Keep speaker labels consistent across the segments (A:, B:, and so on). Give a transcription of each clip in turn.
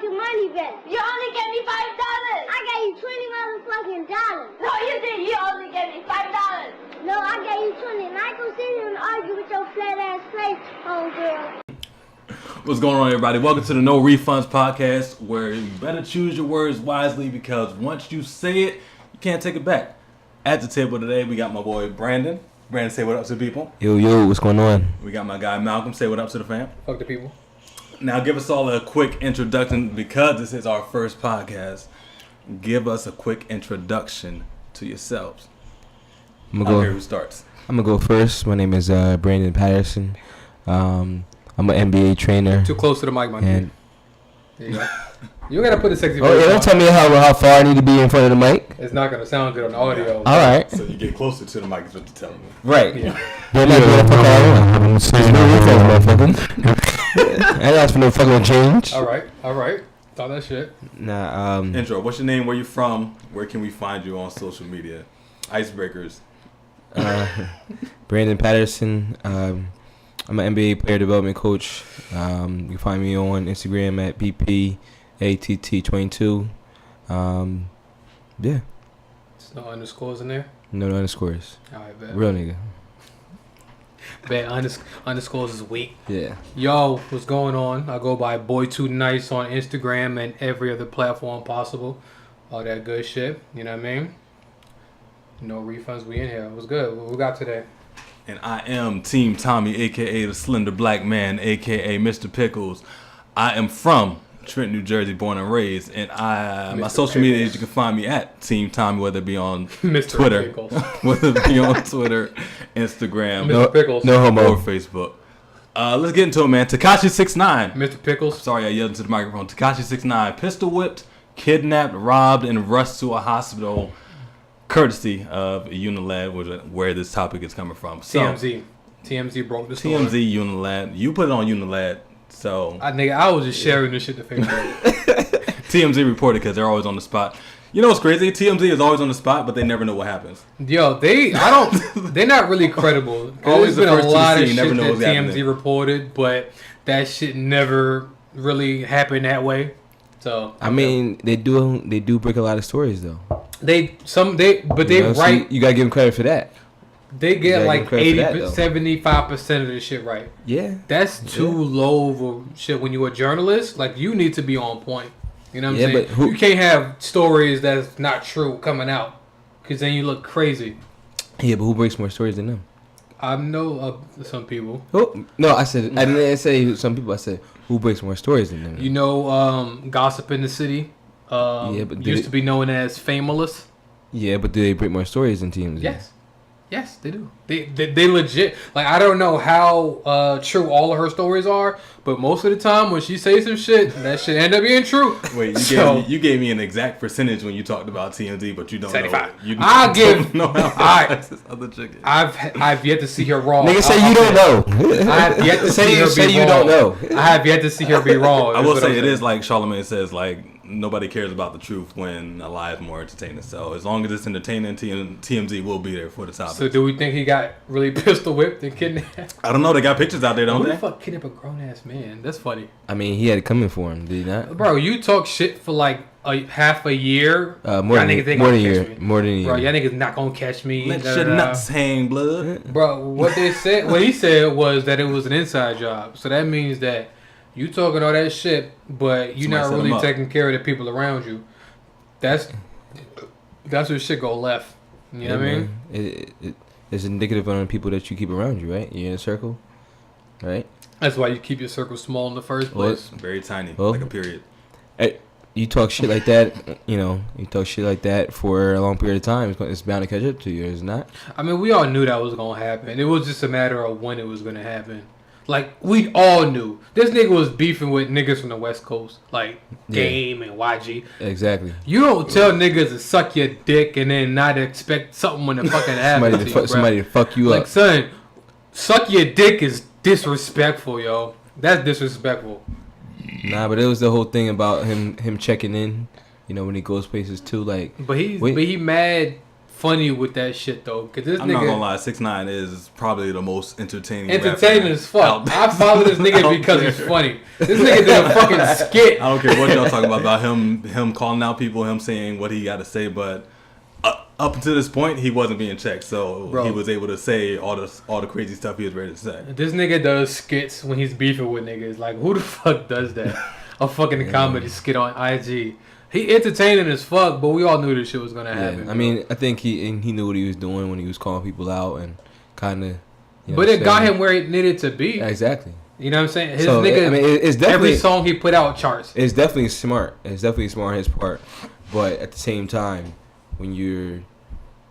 A: motherfucking money back.
B: You only gave me $5.
A: I gave you $20 motherfucking dollars.
B: No, you didn't. You only gave me $5.
A: No, I gave you 20. And I go sit here and argue with your flat ass face, homegirl.
C: What's going on, everybody? Welcome to the No Refunds podcast, where you better choose your words wisely because once you say it, you can't take it back. At the table today, we got my boy Brandon. Brandon, say what up to the people.
D: Yo, what's going on?
C: We got my guy Malcolm. Say what up to the fam.
E: Fuck the people.
C: Now, give us all a quick introduction because this is our first podcast. Give us a quick introduction to yourselves.
D: I'm gonna
C: Here who starts.
D: I'm gonna go first. My name is Brandon Patterson. I'm an NBA trainer.
E: Too close to the mic, my dude. There you go. You gotta put a sexy
D: Oh
E: voice
D: yeah, don't tell me how far I need to be in front of the mic.
E: It's not gonna sound good on the audio.
D: All right.
C: So you get closer to the mic is what you're telling me.
D: Right.
E: Yeah.
D: Don't let me the fuck I want. I ain't asked for no fucking change.
E: All right. Thought that shit.
D: Nah.
C: Intro. What's your name? Where you from? Where can we find you on social media? Icebreakers.
D: Brandon Patterson. I'm an NBA player development coach. You can find me on Instagram at BPATT22. Yeah.
E: There's no underscores in there.
D: No underscores.
E: All right, bet.
D: Real nigga.
E: Bet underscores is weak.
D: Yeah.
E: Yo, what's going on? I go by Boy2Nice on Instagram and every other platform possible. All that good shit. You know what I mean? No refunds. We in here. What's good? What we got today?
C: And I am Team Tommie, a.k.a. the Slender Black Man, a.k.a. Mr. Pickles. I am from Trenton, New Jersey, born and raised. And my social media is you can find me at Team Tommie, whether it be on
E: Mr.
C: Twitter,
E: Pickles.
C: whether it be on Twitter, Instagram,
E: Mr. Pickles.
D: No homo.
C: or Facebook. Let's get into it, man. Tekashi 6ix9ine.
E: Mr. Pickles.
C: Sorry, I yelled into the microphone. Tekashi 6ix9ine, pistol whipped, kidnapped, robbed, and rushed to a hospital. Courtesy of uhnn, where this topic is coming from. So,
E: TMZ broke the story.
C: TMZ uhnn. You put it on uhnn, so
E: I was just sharing this shit to Facebook.
C: TMZ reported because they're always on the spot. You know what's crazy? TMZ is always on the spot, but they never know what happens.
E: Yo, they're not really credible.
C: Always
E: There's
C: the
E: been a
C: first to
E: lot
C: see,
E: of shit
C: never know
E: that
C: what's
E: TMZ
C: happening.
E: reported, but that shit never really happened that way. So
D: I mean, they do break a lot of stories though.
E: they write.
D: So you gotta give them credit for that.
E: They get like
D: give 'em credit for
E: 75% of the shit right.
D: Yeah.
E: That's too low of a shit when you're a journalist. Like, you need to be on point. You know what I'm saying?
D: but
E: You can't have stories that's not true coming out, because then you look crazy.
D: Yeah, but who breaks more stories than them?
E: I know of some people.
D: Oh no, I didn't say some people. I said who breaks more stories than them.
E: You know, Gossip in the City
D: but
E: used to be known as Famous.
D: Yeah, but do they break more stories than TMZ?
E: Yes, they do. They legit. Like, I don't know how true all of her stories are, but most of the time when she says some shit, that shit end up being true.
C: Wait, you gave me an exact percentage when you talked about TMZ, but you don't
E: 75.
C: know.
E: I'll give.
C: Know how
E: Alright.
C: this other chick is.
E: I've yet to see her wrong.
D: Nigga say you don't know.
E: I have yet to see her be wrong.
D: You don't know.
E: I have yet to see her be wrong.
C: I will say it is like Charlamagne says, like, nobody cares about the truth when a lie is more entertaining. So as long as it's entertaining, TMZ will be there for the topic.
E: So do we think he got really pistol whipped and kidnapped?
C: I don't know. They got pictures out there, don't
E: Who
C: they?
E: the fuck kidnapped a grown ass man? That's funny.
D: I mean, he had it coming for him, did he not?
E: Bro, you talk shit for like half a year.
D: More than a year. More than a year.
E: Bro, y'all niggas not gonna catch me.
C: Let your nuts hang, blood.
E: Bro, what he said was that it was an inside job. So that means that you talking all that shit, but you're
C: Somebody
E: not
C: set 'em
E: really
C: up.
E: taking care of the people around you. That's where shit go left. You know what I mean?
D: It's indicative on the people that you keep around you, right? You're in a circle, right?
E: That's why you keep your circle small in the first place.
C: Very tiny,
D: Well,
C: like a period.
D: You talk shit like that, you talk shit like that for a long period of time, it's bound to catch up to you, is it not?
E: I mean, we all knew that was gonna happen. It was just a matter of when it was gonna happen. Like, we all knew. This nigga was beefing with niggas from the West Coast. Like, Game and YG.
D: Exactly.
E: You don't tell niggas to suck your dick and then not expect something when the fucking happens
D: somebody to fuck you
E: like,
D: up.
E: son, suck your dick is disrespectful, yo. That's disrespectful.
D: Nah, but it was the whole thing about him checking in, when he goes places too. Like,
E: But he mad funny with that shit though, cause this
C: I'm
E: nigga
C: not gonna lie, 6ix9ine is probably the most entertaining.
E: entertaining
C: rapper
E: as fuck. I follow this nigga
C: out
E: because
C: there.
E: he's funny. This nigga did a fucking skit.
C: I don't care what y'all talking about him calling out people, him saying what he got to say, but up until this point, he wasn't being checked, so
E: Bro.
C: he was able to say all the crazy stuff he was ready to say.
E: This nigga does skits when he's beefing with niggas. Like, who the fuck does that? A fucking comedy skit on IG. He entertaining as fuck, but we all knew this shit was gonna happen.
D: I mean, I think he knew what he was doing when he was calling people out and kind of.
E: But it got him where it needed to be.
D: Exactly.
E: You know what I'm saying? His
D: So,
E: nigga,
D: I mean, it's definitely
E: every song he put out charts.
D: It's definitely smart. It's definitely smart on his part. But at the same time, when you're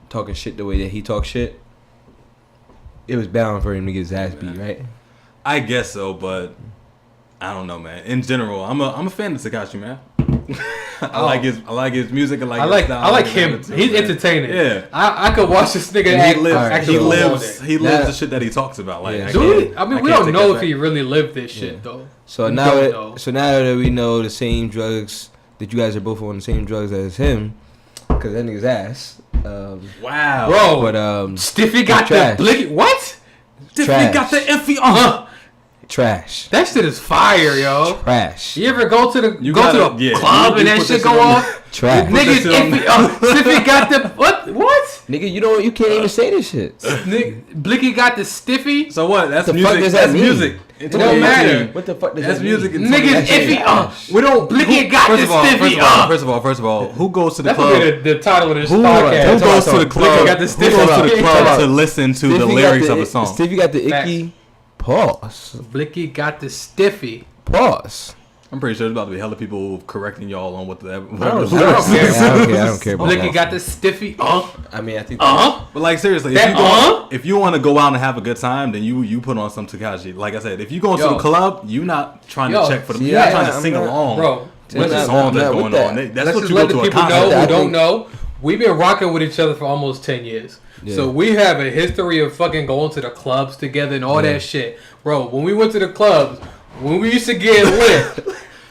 D: talking shit the way that he talks shit, it was bound for him to get his ass beat, right?
C: I guess so, but I don't know, man. In general, I'm a fan of Tekashi, man. I like his music. I
E: like him.
C: attitude,
E: He's
C: man.
E: entertaining.
C: Yeah.
E: I could watch this nigga
C: And
E: act.
C: he lives.
E: actually
C: He
E: all
C: lives.
E: day.
C: He lives the shit that he talks about. Like,
D: Yeah.
E: I mean, we don't know if he really lived this shit though.
D: So
E: We
D: now
E: don't
D: that
E: know.
D: now that we know the same drugs that you guys are both on the same drugs as him, because that nigga's ass.
C: Wow,
E: Bro,
D: But
E: Stiffy got
D: trash.
E: the Blicky. What?
C: Stiffy
D: trash.
C: got the iffy.
D: Trash.
E: That shit is fire, yo.
D: Trash.
E: You ever go to the
C: You
E: go
C: gotta-
E: to the
C: yeah,
E: club
C: you
E: and that
C: put
E: shit
C: this
E: go
C: shit on
E: off?
D: Trash.
E: Niggas
C: this shit on
E: iffy. Stiffy got the what? What?
D: Nigga, you can't even say this shit.
E: Blicky got the Stiffy.
C: So what? That's
D: The fuck
C: music.
D: does that
C: That's
D: mean?
C: music.
E: It don't matter.
D: What the fuck does
C: That's
D: that
C: music.
D: mean?
C: in
E: Niggas
C: 2019.
E: iffy.
C: We don't.
E: Blicky got
C: first
E: the
C: of all,
E: Stiffy.
C: First of all, who goes to the
E: That's
C: club?
E: gonna be the title of this
C: Who
E: podcast.
C: goes to the
E: Blicky
C: club?
E: got the
C: Who
E: Stiffy.
C: goes to the
D: Hold
C: club
D: up.
C: to listen to the
D: Stiffy got
C: lyrics of a song?
D: Stiffy got the icky. Pause.
E: Blicky got the Stiffy.
D: Pause.
C: I'm pretty sure there's about to be hella people correcting y'all on what the.
D: I
C: What
D: don't
C: the
D: care.
C: lyrics
D: I don't care about
E: Blicky
D: that.
E: got the Stiffy.
D: I mean, I think.
C: But like seriously,
E: That,
C: if you want to go out and have a good time, then you put on some Tekashi. Like I said, if you go to
E: Yo.
C: the club, you not trying
E: Yo.
C: to check for the.
D: Yeah,
C: You're not trying to
D: I'm
C: sing
D: not-
C: along,
E: Bro,
C: with the
D: I'm
C: song that's
D: not with
C: going
D: that.
C: on. That's
E: let's
C: what
E: just
C: you
E: let
C: go
E: the
C: to a
E: people
C: concert.
E: know
D: I
E: who don't
D: think-
E: know. We've been rocking with each other for almost 10 years.
D: Yeah.
E: So we have a history of fucking going to the clubs together and all
D: Yeah.
E: that shit. Bro, when we went to the clubs, when we used to get lit,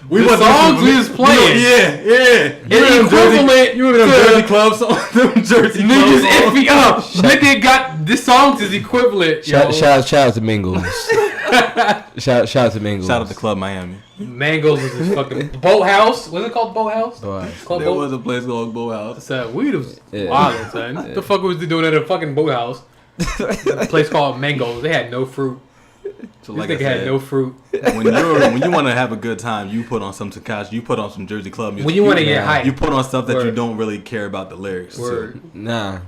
C: We
E: the
C: wasn't-
E: songs we was playing.
C: Yeah.
E: It's equivalent
C: You remember them
E: to-
C: Jersey clubs? Them Jersey
E: Niggas
C: clubs.
E: iffy up. Nigga got this song is equivalent. Yo.
D: Shout out to Mingles. shout out to Mingles.
C: Shout out to Club Miami.
E: Mangoes is this fucking boathouse. What's it called? Boathouse?
D: Boy.
E: Called
C: There
E: boat.
C: was a place called Boathouse.
E: So we was
D: Yeah.
E: wild, son. What the fuck was they doing at a fucking boathouse? A place called Mangoes. They had no fruit.
C: So
E: This
C: like I
E: nigga had
C: said,
E: no fruit.
C: when you want to have a good time, you put on some Tekashi, you put on some Jersey Club music.
E: When you want to
C: You-
E: get hype.
C: you put on stuff that you
E: Word.
C: don't really care about the lyrics.
E: Word.
D: Nah,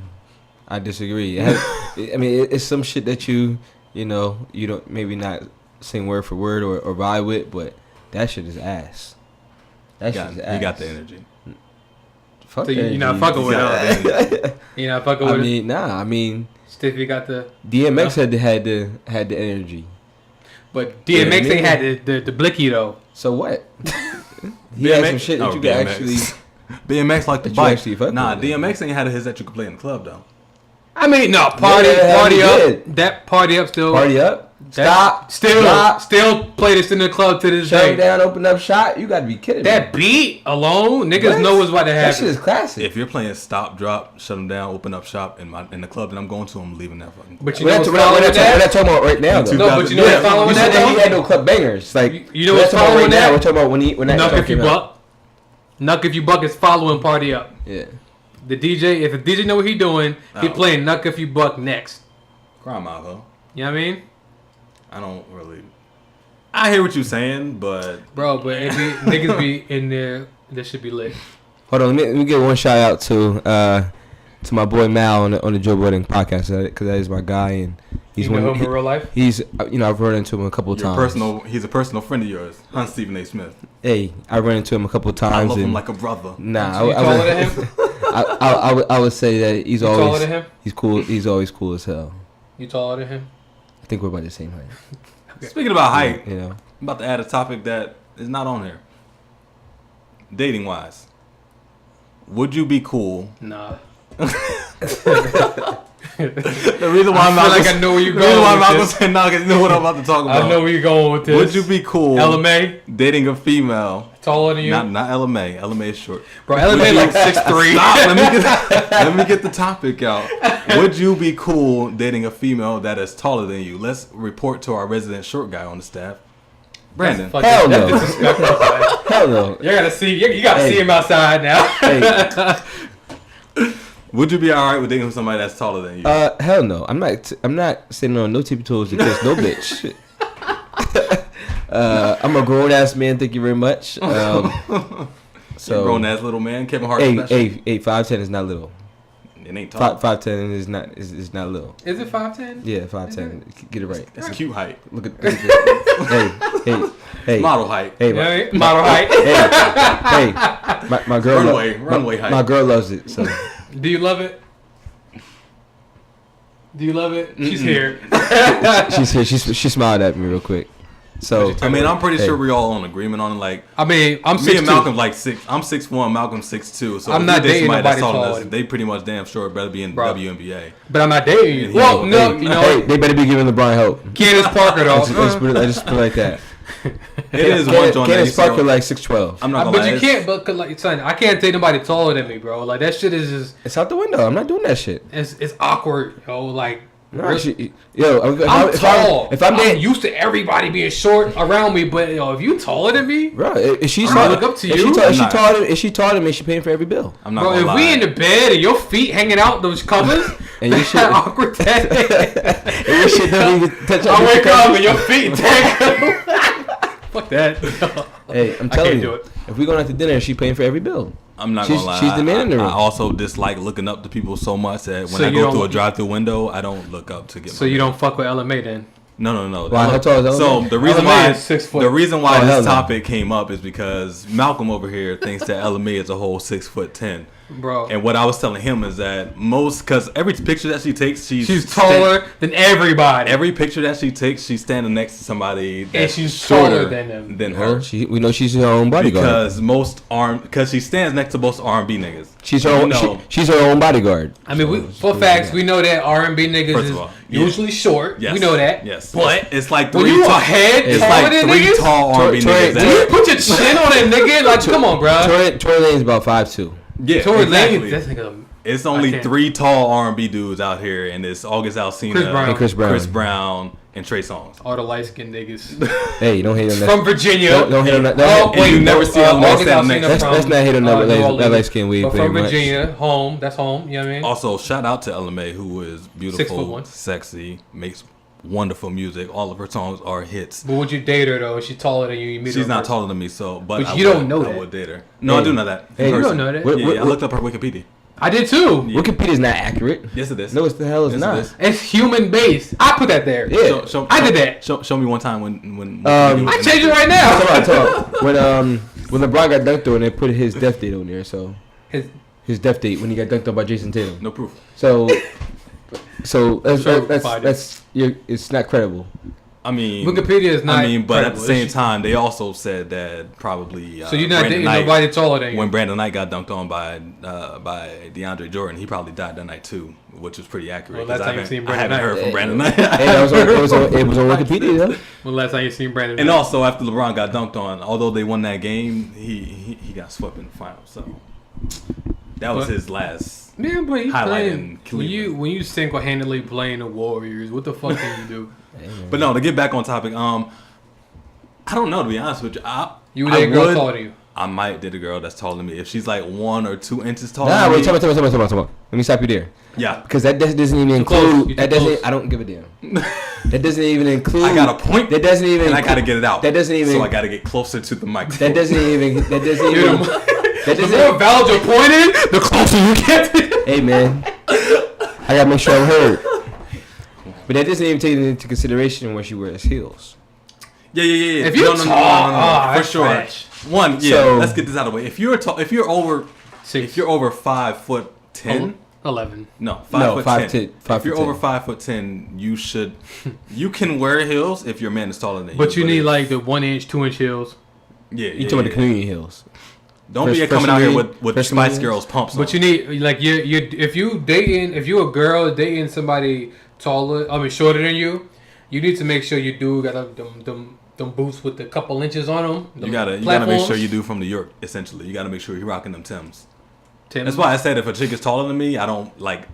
D: I disagree. I mean, it's some shit that you don't maybe not sing word for word or vibe with, but that shit is ass. That shit is ass.
C: You got the energy.
D: Fuck
E: So
D: that
E: you're not
D: energy.
E: fucking with
C: got
E: it.
C: the energy.
E: You're not fucking
D: I
E: with it.
D: mean, nah. I mean,
E: Stiffy got the.
D: DMX had the energy.
E: But DMX
D: Yeah,
E: ain't had the Blicky though.
D: So what? He had some shit that you could
C: DMX.
D: actually.
C: BMX like the
D: That you
C: bike.
D: actually fuck
C: Nah,
D: with.
C: DMX ain't had his that you could play in the club though.
E: I mean, no party
D: Yeah, he
E: up.
D: did.
E: That party up still.
D: Party up.
E: That-
D: Stop.
E: Still play this in the club to this
D: Shut
E: day.
D: down. Open up shot. You got to be kidding
E: That
D: me.
E: beat alone, niggas
D: What?
E: know what's about to
D: That shit
E: happen.
D: is classic.
C: If you're playing stop, drop, shut them down, open up shop in the club that I'm going to, I'm leaving that fucking.
E: But you
D: We're
E: know
D: not
E: what's following
D: we're
E: that?
D: not talking about right now though.
E: No, but you know what's following
D: You
E: that
D: said that he
E: though?
D: had no club bangers. Like
E: You know
D: we're
E: what's
D: talking about
E: following
D: right now.
E: that?
D: We're talking about when that
E: Nuck
D: song
E: if you
D: came out.
E: buck. Nuck if you buck is following party up.
D: Yeah.
E: The DJ, if the DJ know what he doing, he
C: Oh.
E: playing Nuck if you buck next.
C: Crime out, huh?
E: You know what I mean?
C: I don't really. I hear what you're saying, but
E: Bro, but if niggas be in there, that should be lit.
D: Hold on, let me get one shout out to my boy Mal on the Joe Budden podcast because that is my guy and he's
E: You know
D: one.
E: him in real life?
D: He's I've run into him a couple of times.
C: he's a personal friend of yours, huh, Stephen A. Smith.
D: Hey, I run into him a couple of
C: I
D: times.
C: love him
D: and
C: like a brother.
D: Nah,
E: You
D: I
E: taller
D: would-
E: than him?
D: I would say that he's
E: You taller
D: always
E: than him?
D: he's cool. He's always cool as hell.
E: You taller than him?
D: I think we're about the same height.
C: Speaking about height,
D: You know.
C: I'm about to add a topic that is not on here. Dating wise, would you be cool?
E: Nah.
C: The reason why
E: I feel like I know where you're
C: the reason
E: going
C: why
E: with
C: Malcolm
E: this.
C: said no, because you know what I'm about to talk about.
E: I know where you're going with this.
C: Would you be cool
E: LMA
C: dating a female
E: taller than you?
C: Not LMA. LMA is short.
E: Bro, LMA like 6'3".
C: Stop. Let me get the topic out. Would you be cool dating a female that is taller than you? Let's report to our resident short guy on the staff, Brandon.
D: Hell no.
E: That's disrespectful, man.
D: Hell no.
E: You gotta see. You gotta see him outside now.
D: Hey.
C: Would you be alright with dating somebody that's taller than you?
D: Hell no. I'm not sitting on no tippy toes to kiss no bitch. I'm a grown ass man. Thank you very much. So
C: grown ass little man, Kevin Hart.
D: Hey,
C: special.
D: 5'10" is not little.
C: It ain't tall.
D: 5'10" is not little.
E: Is it 5'10"?
D: Yeah, 5'10". Get it right.
C: That's a cute height.
D: Look at this. Hey.
C: Model height.
D: Hey,
E: Model height.
D: hey, my girl.
C: Runway height.
D: My girl loves it. So.
E: Do you love it? Do you love it? She's here.
D: She's here. She smiled at me real quick. So
C: I mean, I'm pretty sure we're all on agreement on it. Like,
E: I mean, I'm 6'2".
C: me and Malcolm like 6. I'm 6'1". Malcolm's 6'2". So
E: I'm
C: if
E: not
C: we date
E: dating
C: somebody that's
E: nobody
C: taller than
E: taller
C: us,
E: than
C: they pretty much damn sure better be in the
E: Bro.
C: WNBA.
E: But I'm not dating you. Well, no, you know,
D: hey, they better be giving LeBron help.
E: Candace Parker though.
D: I just put it like that.
C: It is one joint.
D: Candace Parker like 6'12".
C: I'm not gonna
E: But
C: lie.
E: you can't. But like, son, I can't date nobody taller than me, bro. Like that shit is just.
D: It's out the window. I'm not doing that shit.
E: It's awkward, yo. Like.
D: No,
E: really-
D: I'm
E: tall.
D: If I'm
E: I'm
D: dating,
E: used to everybody being short around me, but yo, if you taller than me,
D: bro, if she's
E: I'm gonna look up to you.
D: If she taller than me, she paying for every bill.
C: I'm not
E: bro,
C: gonna
E: if
C: lie.
E: we in the bed and your feet hanging out those covers,
D: And you
E: that
D: shit-
E: awkward tag.
D: And your shit don't even touch.
E: I wake up and your feet tangled. Fuck that.
D: Hey, I'm
E: I
D: telling
E: can't
D: you,
E: do it.
D: if we going out to dinner, she paying for every bill.
C: I'm not
D: She's-
C: gonna lie.
D: she's the man in the room.
C: I also dislike looking up to people so much that when
E: So
C: I
E: you
C: go
E: don't-
C: through a drive-through window, I don't look up to get.
E: So
C: my
E: you don't fuck with LMA then?
C: No.
D: Why? How tall is
C: So
D: LMA?
C: the reason
E: LMA
C: why
E: is 6 foot.
C: the reason why
D: Oh, hell
C: this
D: no.
C: topic came up is because Malcolm over here thinks that LMA is a whole 6'10".
E: Bro.
C: And what I was telling him is that because every picture that she takes,
E: She's taller than everybody.
C: Every picture that she takes, she's standing next to somebody that's
E: and she's
C: shorter
E: taller than them.
C: than her.
D: We know she's her own bodyguard.
C: Because she stands next to most R&B niggas.
D: She's her own. She's her own bodyguard.
E: I mean, for facts, we know that R&B niggas
C: First
E: is
C: of all, yeah.
E: usually short.
C: Yes.
E: We know that.
C: Yes.
E: But
C: it's like
E: when
C: three
E: you
C: tall.
E: a head
C: It's
E: taller
C: like
E: than
C: three
E: niggas,
C: tall R&B
D: Tory-
C: niggas.
E: do you put your chin on that nigga? Like, come on, bro.
D: Tory Lane's about 5'2".
C: Yeah,
E: Tory
C: exactly.
E: Lanez, that nigga.
C: It's
E: I
C: only
E: can't.
C: 3 tall R&B dudes out here, and it's August Alsina,
E: Chris Brown.
D: And Chris Brown.
C: and Trey Songz.
E: All the light skinned niggas
D: Hey, don't hate on that.
E: from Virginia.
D: Don't hate on that.
E: Oh,
C: And
E: wait,
C: you never see LMA
E: August
C: stand
E: Alsina
C: next-
E: from,
D: Let's not hate on that
E: New Orleans.
D: light skin weed.
E: But
D: very
E: from
D: much.
E: Virginia, home. That's home. You know what I mean?
C: Also, shout out to LMA, who is beautiful,
E: 6'1".
C: sexy, makes wonderful music. All of her songs are hits.
E: But would you date her though? She's taller than you. You meet her
C: She's
E: in
C: not
E: person.
C: taller than me,
E: But
C: I
E: you don't
C: would-
E: know
C: I
E: that.
C: would date her. No, I
D: Hey.
C: do know that.
D: Hey,
C: In
E: you
C: person.
E: don't know that.
D: What-
C: Yeah, I looked up her Wikipedia.
E: I did too.
C: Yeah.
D: Wikipedia is not accurate.
C: Yes, it is.
D: No, it's the hell is
C: Yes,
D: not.
C: it is.
E: It's human based. I put that there.
D: Yeah.
E: I did that.
C: Show me one time when
E: I change it right now.
D: Talk. When LeBron got dunked on, they put his death date on there. So his death date when he got dunked on by Jason Tatum.
C: No proof.
D: So
E: Find
D: it's not credible.
C: I mean,
E: Wikipedia is not.
C: but at the
E: credible.
C: same
E: It's-
C: time, they also said that probably.
E: So you're not
C: Brandon
E: dating
C: Knight,
E: nobody taller than you.
C: When Brandon Knight got dunked on by DeAndre Jordan, he probably died that night too, which was pretty accurate.
E: Well,
C: 'cause
E: last time you seen
C: I haven't
E: Brandon
C: heard
E: Knight.
C: from Brandon Knight.
D: Hey, it was on Wikipedia. Though.
E: When last time you seen Brandon?
C: And
E: Knight?
C: also, after LeBron got dunked on, although they won that game, he got swept in the final. So that was
E: But-
C: his last.
E: Man, but you
C: highlight in
E: playing
C: Cleveland.
E: when you single handedly playing the Warriors, what the fuck can you do?
C: But no, to get back on topic, I don't know, to be honest with you.
E: You would date a girl taller than you.
C: I might date a girl that's taller than me if she's like 1 or 2 inches taller.
D: Nah,
C: than
D: wait,
C: me.
D: tell me. Let me stop you there.
C: Yeah,
D: Because that doesn't even
E: close.
D: include.
E: You're
D: That
E: too
D: doesn't.
E: close.
D: I don't give a damn. That doesn't even include.
C: I got a point.
D: That doesn't even.
C: and I gotta get it out.
D: That doesn't even.
C: So I gotta get closer to the microphone.
D: That doesn't even. That doesn't
E: You're
D: even. That
E: The more
D: doesn't.
E: valid your point is, the closer you get.
D: Hey man, I gotta make sure I'm heard. But that doesn't even take into consideration when she wears heels.
C: Yeah.
E: If you're
C: no,
E: tall,
C: for
E: that's
C: sure.
E: trash.
C: One, yeah.
D: So-
C: let's get this out of the way. If you're tall, if you're over 5'10",
E: 11.
C: no,
D: No,
C: 5'10".
D: 5'10".
C: If you're over 5'10", you can wear heels if your man is taller than you.
E: But you need like the 1 inch, 2 inch heels.
C: yeah.
D: You talking about the community heels?
C: Don't be coming out here with Spice Girls pumps on.
E: But you need like you if you a girl dating somebody shorter than you need to make sure you do got them boots with a couple inches on them.
C: You gotta make sure you do from New York. Essentially, you gotta make sure you're rocking them Timbs. That's why I said if a chick is taller than me, I don't like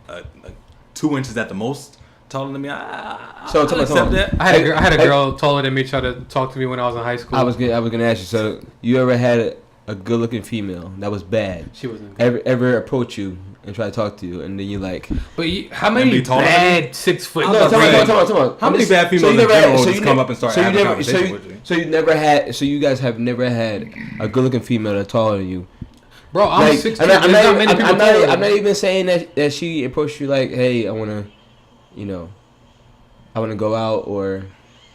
C: 2 inches at the most taller than me. I accept that.
E: I had a girl taller than me try to talk to me when I was in high school.
D: I was gonna ask you. So you ever had a good looking female that was bad?
E: She wasn't good.
D: Ever approach you and try to talk to you, and then you like?
E: But how many bad 6 foot?
D: No, come on.
C: How many bad females in general just come up and start having a conversation with you?
D: So you guys have never had a good looking female that's taller than you.
E: Bro, I'm
D: like,
E: 6'2".
D: I'm not even saying that she approached you like, hey, I wanna go out, or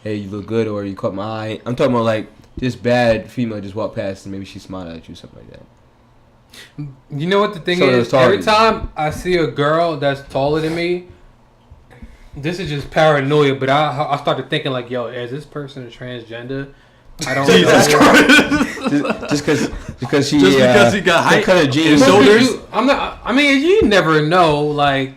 D: hey, you look good, or you caught my eye. I'm talking about like this bad female just walked past and maybe she smiled at you, something like that.
E: You know what the thing is? Every time I see a girl that's taller than me, this is just paranoia. But I started thinking like, yo, is this person a transgender? I don't know.
D: Just because she
C: got height
D: and jeans.
C: shoulders.
E: I mean, you never know. Like,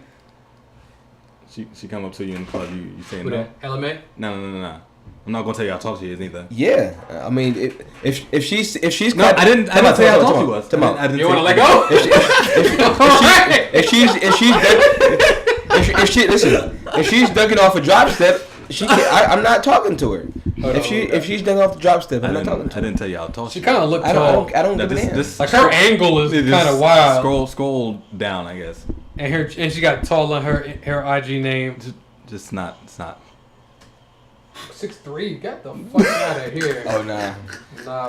C: she come up to you in the club. You saying no?
E: Element?
C: No. I'm not gonna tell you how tall she is either.
D: Yeah, I mean, if she's
C: no, I didn't tell you how tall she was.
D: I
E: you want to let go?
D: If she's dunking off a drop step, she can't, I'm not talking to her. If she's dunking off the drop step, I'm not talking to her.
C: I didn't tell you how tall she
E: kind of looked tall.
D: I don't give a damn.
E: Like her angle is kind of wild.
C: Scroll down, I guess.
E: And she got tall on her IG name.
C: Just not. It's not.
E: 6'3", get the fuck out of here.
D: Oh nah,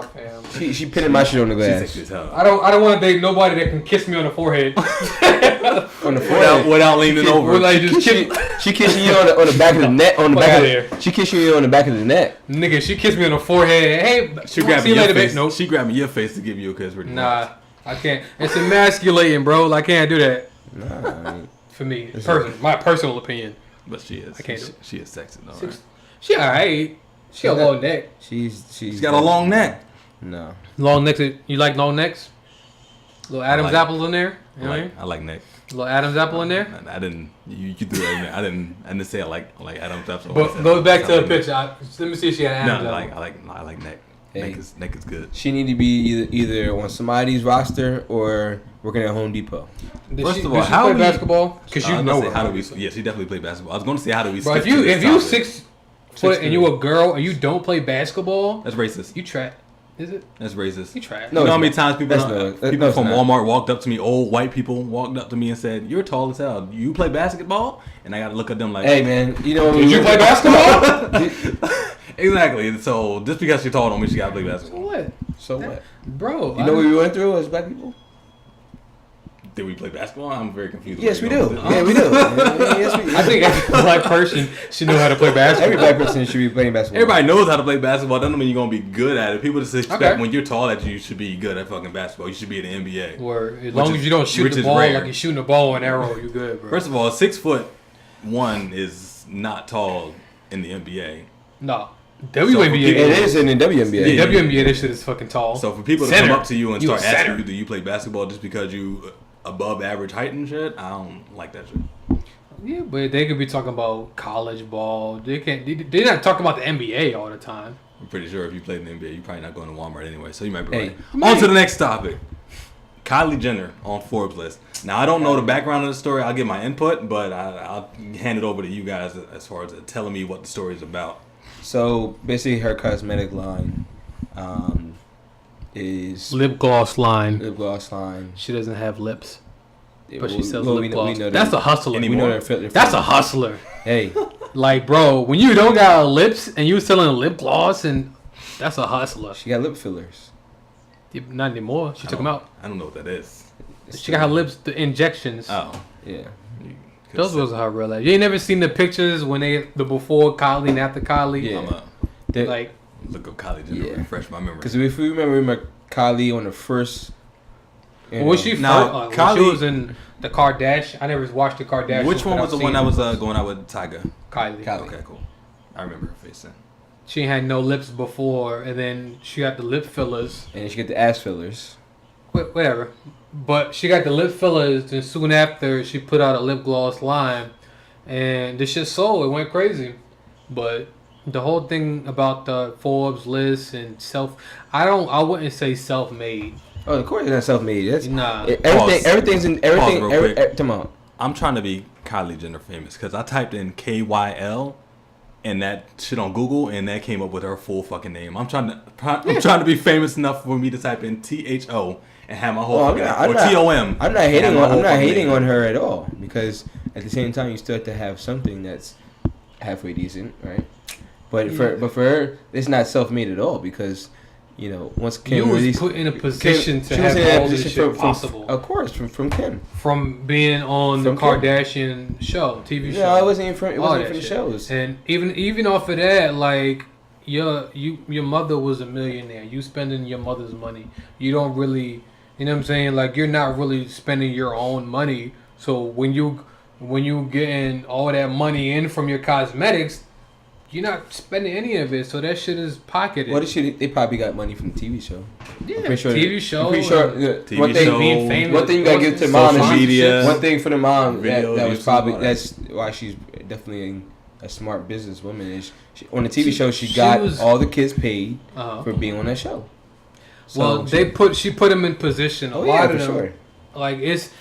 E: fam.
D: She pinning my shit on the glass.
E: I don't want to date nobody that can kiss me on the forehead.
D: On the forehead
C: without leaning over.
E: Like
D: she kissing you on the back of the neck. She kissing you on the back of the neck.
E: Nigga, she kissed me on the forehead. Hey,
C: she grabbed me your face. Nope. She grabbed me your face to give you a kiss.
E: Nah, I can't. It's emasculating, bro. I can't do that.
D: Nah,
E: for me, my personal opinion.
C: But she is.
E: I can't.
C: She is sexy though, right?
E: She alright. She got a long neck.
C: She's got a long neck.
D: No.
E: Long necks. You like long necks? Little Adam's apple in there. You know what I mean?
C: I like neck.
E: Little Adam's apple in there.
C: I didn't. You threw it in there. I didn't say I like Adam's apple.
E: But go back to the picture. Let me see if she had Adam's apple.
C: I like neck.
D: Hey,
C: neck is good.
D: She need to be either on somebody's roster or working at Home Depot.
E: First of all, how do we play basketball? Because you know
C: how do we? Yeah, she definitely played basketball. I was going to say how do we?
E: Bro, if you 6 foot and you a girl and you don't play basketball,
C: that's racist.
E: You trash. Is it?
C: That's racist.
E: You trash.
C: No, you know how many times people from
D: not.
C: Walmart walked up to me, old white people walked up to me and said, "You're tall as hell. You play basketball?" And I got to look at them like,
D: "Hey man, you know
E: did you play basketball?"
C: Exactly. So just because she's tall don't mean she got to play basketball.
D: So what?
E: Bro,
D: you know what we went through as black people?
C: Did we play basketball? I'm very confused.
D: Yes, we do. Yeah, we do. Yes, we do.
E: I think every black person should know how to play basketball.
D: Every black person should be playing basketball.
C: Everybody knows how to play basketball. Doesn't mean you're going to be good at it. People just expect when you're tall that you should be good at fucking basketball. You should be in the NBA.
E: Or as long as you don't shoot the ball like you're shooting a ball and arrow, you're good, bro.
C: First of all, 6'1" is not tall in the NBA.
E: No. WNBA.
D: It is in the WNBA.
E: The WNBA, this shit is fucking tall.
C: So for people to come up to you and start asking you, do you play basketball just because you above average height and shit? I don't like that shit.
E: Yeah, but they could be talking about college ball. They're not talking about the NBA all the time.
C: I'm pretty sure if you played in the NBA, you're probably not going to Walmart anyway. So you might be right. On to the next topic. Kylie Jenner on Forbes list. Now I don't know the background of the story. I'll give my input, but I'll hand it over to you guys as far as telling me what the story is about.
D: So basically, her cosmetic line is
E: lip gloss line.
D: Lip gloss line.
E: She doesn't have lips, but she sells
D: lip
E: gloss.
D: Know
E: that's a hustler.
D: We know
E: that's a hustler.
D: Hey,
E: like bro, when you don't got lips and you selling lip gloss, and that's a hustler.
D: She got lip fillers.
E: Not anymore. She took them out.
C: I don't know what that is.
E: She got her lips, the injections.
C: Oh
D: yeah.
E: Those was her real life. You ain't never seen the pictures when the before Kylie and after Kylie?
D: Yeah.
E: Like
C: look up Kylie Jenner to refresh my memory.
D: Because if we remember Kylie on the first.
E: Was she
C: now,
E: first? Kylie, she was in the Kardashian. I never watched the Kardashian.
C: Which one was the one that was going out with Tyga?
E: Kylie.
C: Okay, cool. I remember her face then.
E: She had no lips before, and then she got the lip fillers.
D: And she got the ass fillers.
E: whatever. But she got the lip fillers, and soon after she put out a lip gloss line, and this shit sold. It went crazy. But the whole thing about the Forbes list and I wouldn't say self-made.
D: Oh, of course it's not self-made. That's
E: Nah.
D: Everything's in everything.
C: Pause real quick.
D: Come on.
C: I'm trying to be Kylie Jenner famous because I typed in KYL and that shit on Google and that came up with her full fucking name. I'm trying to be famous enough for me to type in THO and have my whole TOM.
D: I'm not hating on her at all because at the same time you still have to have something that's halfway decent, right? But for her, it's not self-made at all because once Kim
E: was put in a position to have all this shit possible.
D: Of course, from Kim.
E: From being on the Kardashian show, TV show.
D: No, it wasn't even from the shows.
E: And even off of that, like your mother was a millionaire. You spending your mother's money. You don't really, you know what I'm saying? Like you're not really spending your own money. So when you getting all that money in from your cosmetics, you're not spending any of it, so that shit is pocketed.
D: They probably got money from the TV show.
E: Yeah,
D: TV
E: show.
D: Being famous. One thing you gotta give to mom is media. One thing for the mom that's why she's definitely a smart businesswoman. Is on the TV show she got all the kids paid for being on that show. So
E: she put them in position. A lot of them, sure. Like it's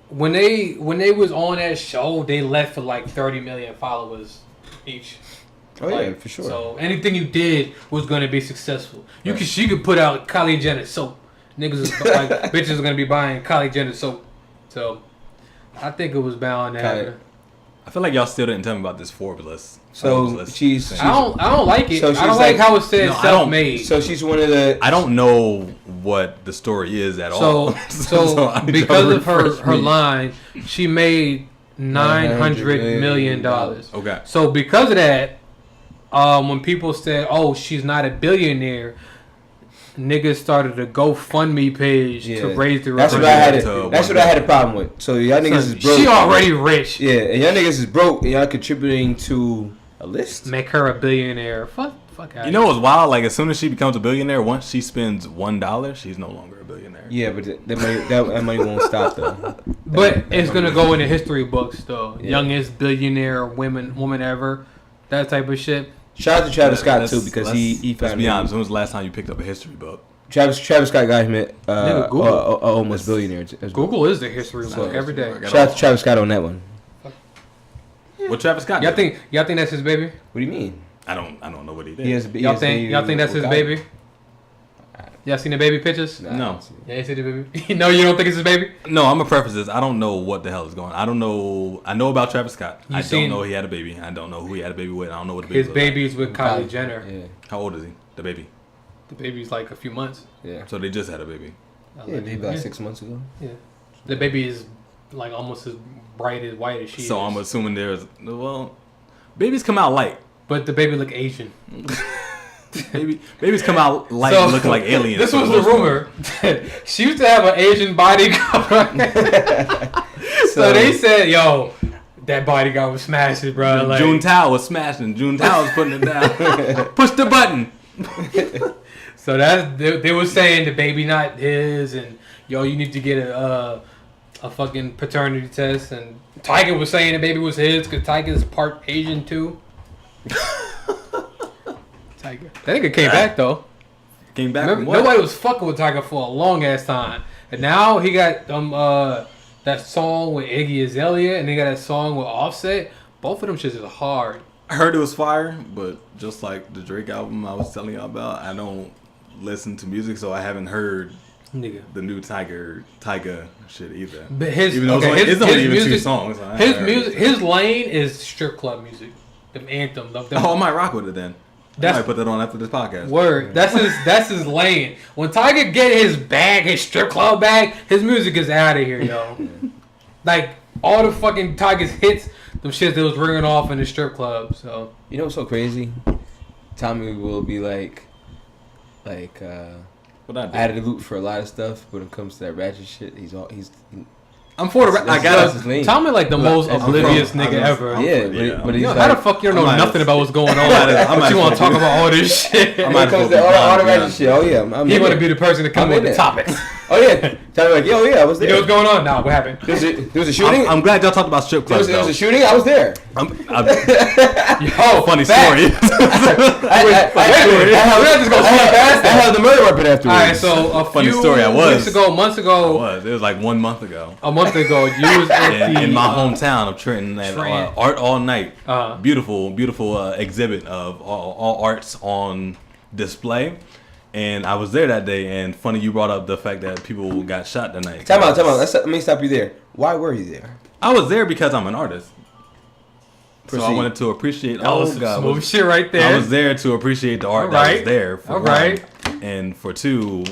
E: when they was on that show, they left for like 30 million followers each.
D: Oh yeah, for sure.
E: So anything you did was gonna be successful. She could put out Kylie Jenner soap. Niggas is like bitches are gonna be buying Kylie Jenner soap. So I think it was bound to happen.
C: I feel like y'all still didn't tell me about this Forbes list.
D: She's
E: I don't like it.
D: So
E: I don't like how it says self-made.
D: So she's one of the.
C: I don't know what the story is at all.
E: So because of her line, she made $900 million.
C: Okay.
E: So because of that. When people said, "Oh, she's not a billionaire," niggas started a GoFundMe page to raise the
D: revenue. That's what I had a problem with. So y'all niggas is broke.
E: She already rich.
D: Yeah, and y'all niggas is broke, and y'all contributing to a list.
E: Make her a billionaire. Fuck out.
C: You know what's wild? Like as soon as she becomes a billionaire, once she spends $1, she's no longer a billionaire.
D: Yeah, but that money won't stop though.
E: But it's gonna go in the history books though. Yeah. Youngest billionaire woman ever. That type of shit.
D: Shout out to Travis Scott too because he found.
C: Let's be honest. When was the last time you picked up a history book?
D: Travis Scott got him almost billionaire.
E: Google is the history book every day.
D: Shout out to Travis Scott on that one.
C: What Travis Scott?
E: Y'all think that's his baby?
D: What do you mean?
C: I don't know what he did.
E: Y'all think that's his baby? Y'all seen the baby pictures?
C: No.
E: Yeah, you see the baby? No, you don't think it's his baby?
C: No, I'm gonna preface this. I don't know what the hell is going on. I don't know. I know about Travis Scott. I don't know he had a baby. I don't know who he had a baby with. I don't know what the baby
E: His baby's with Kylie Jenner.
D: Yeah.
C: How old is he? The baby?
E: The baby's like a few months.
D: Yeah.
C: So they just had a baby.
D: Yeah, maybe like 6 months ago.
E: Yeah. The baby is like almost as bright as white as she is.
C: So I'm assuming babies come out light.
E: But the baby look Asian.
C: Babies come out light looking like aliens.
E: This was the rumor. She used to have an Asian bodyguard. So they said, yo, that bodyguard was smashing, bro. Like,
C: June Tao was smashing. June Tao was putting it down. Push the button.
E: So they were saying the baby not his, and yo, you need to get a fucking paternity test. And Tiger was saying the baby was his because Tiger's part Asian too. Tiger. That nigga came back though.
C: Came back.
E: Remember, nobody was fucking with Tiger for a long ass time, and now he got that song with Iggy Azalea, and he got that song with Offset. Both of them shits is hard.
C: I heard it was fire, but just like the Drake album I was telling y'all about, I don't listen to music, so I haven't heard the new Tiger shit either.
E: But
C: it's only even
E: music,
C: 2 songs.
E: His lane is strip club music, the anthem.
C: I might rock with it then. I might put that on after this podcast.
E: Word, that's his lane. When Tiger get his bag, his strip club bag, his music is out of here, yo. Like all the fucking Tiger's hits, them shit that was ringing off in the strip club. So
D: you know what's so crazy? Tommie will be like out of the loop for a lot of stuff. When it comes to that ratchet shit,
E: I'm for the. I got Tommie like the most oblivious nigga ever.
D: Yeah, but he's
E: how the fuck you don't know nothing about what's going on? But you want to talk about all this shit?
D: When it comes to all the ratchet shit, oh yeah,
E: he want to be the person to come with the topics.
D: Oh yeah, Tommy like, yo, yeah, I was
E: You
D: there.
E: know what's going on? Nah, what happened?
D: There was a shooting.
C: I'm glad y'all talked about strip clubs.
D: There was
C: though.
D: a shooting. I was there.
C: Funny
D: fact.
C: story.
D: I have the murder weapon afterwards.
E: All right, so a
C: Funny
E: few
C: story,
E: months ago,
C: It was like 1 month ago.
E: a month ago, you was at the
C: In my hometown of Trenton at Art All Night.
E: Uh-huh.
C: Beautiful exhibit of all arts on display. And I was there that day, and funny you brought up the fact that people got shot that night.
D: Time out. Let me stop you there. Why were you there?
C: I was there because I'm an artist. So I
D: Proceed.
C: wanted to appreciate.
E: That was some smooth shit right there.
C: I was there to appreciate the art
E: All
C: that
E: right.
C: was there. For
E: All
C: one.
E: right.
C: And for two,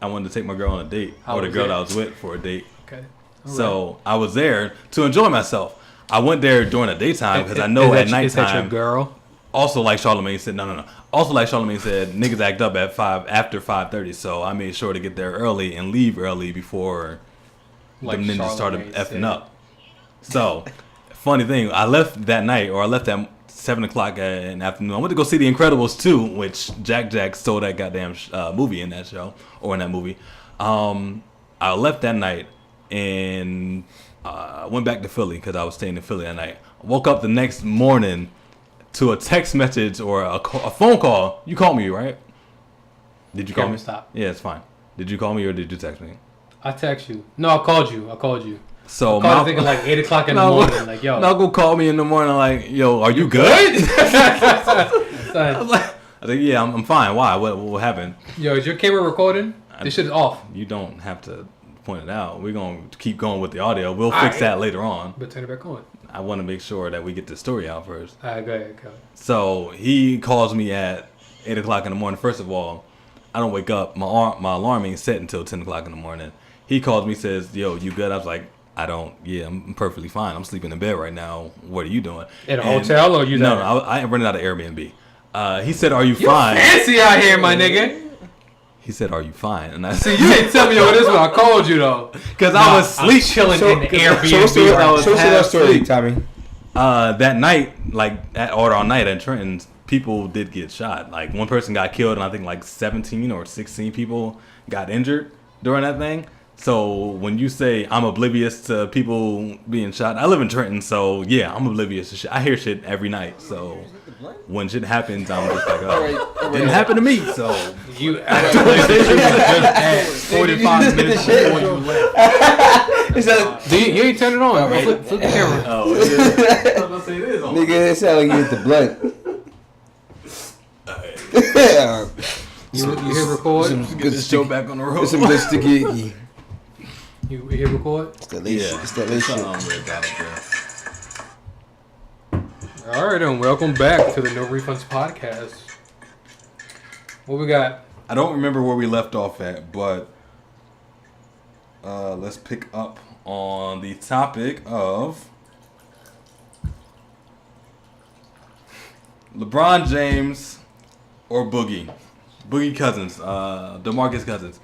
C: I wanted to take my girl on a date,
E: How
C: or the
E: was
C: girl
E: it?
C: that I was with for a date.
E: Okay. All
C: So I was there to enjoy myself. I went there during the daytime because I know at
E: Is that your
C: nighttime.
E: girl?
C: Also, like Charlamagne said, no. Also, like Charlamagne said, niggas act up at after 5:30. So I made sure to get there early and leave early before
E: Like
C: them ninjas started
E: Charlamagne
C: effing
E: said.
C: up. So, funny thing, I left that night, or I left at 7 o'clock in the afternoon. I went to go see The Incredibles 2, which Jack stole that goddamn movie in that show, or in that movie. I left that night and went back to Philly because I was staying in Philly that night. I woke up the next morning to a text message or a phone call. You called me, right? Did you call me?
E: Stop.
C: Yeah, it's fine. Did you call me or did you text me?
E: I text you. No, I called you.
C: So
E: I called thinking like 8 o'clock in the morning. Like, yo.
C: Malcolm called me in the morning like, yo, are you good?
E: Son,
C: I think, yeah, I'm fine. Why? What happened?
E: yo, is your camera recording? This shit is off.
C: You don't have to point it out. We're going to keep going with the audio. We'll fix
E: Alright.
C: that later on.
E: But turn it back on.
C: I want to make sure that we get the story out first.
E: Alright, go ahead.
C: So he calls me at 8 o'clock in the morning. First of all, I don't wake up. My alarm ain't set until 10 o'clock in the morning. He calls me, says, yo, you good? I was like, I'm perfectly fine. I'm sleeping in bed right now. What are you doing?
E: In a hotel or you
C: No,
E: there?
C: I rented out an Airbnb. He said, are you fine?
E: Fancy out here, my nigga.
C: He said, are you fine? And I
E: See,
C: said,
E: you didn't tell me yo, this when I called you though.
C: because I was
E: I'm
C: sleep
E: chilling in the Airbnb.
D: Show us that
C: half
D: story,
C: asleep.
D: Tommy.
C: That night, like at Order All Night at Trenton, people did get shot. Like one person got killed, and I think like 17 or 16 people got injured during that thing. So when you say I'm oblivious to people being shot, I live in Trenton, so yeah, I'm oblivious to shit. I hear shit every night, so when shit happens, I'm just like, oh, it didn't happen to me. So
E: You actually had 45 minutes before you left. You ain't turn it on.
D: Right.
E: Flip the camera.
C: oh, yeah. I was gonna say it is on.
D: Nigga, it sound like you hit the blunt.
E: You hit record?
C: Let's get this show back on the road.
D: Some good sticky icky.
E: You hit record?
D: It's that late shit. It's that late
C: Something
D: shit.
C: on with that, bro.
E: All right, and welcome back to the No Refunds podcast. What we got?
C: I don't remember where we left off at, but let's pick up on the topic of LeBron James or Boogie. Boogie Cousins, DeMarcus Cousins.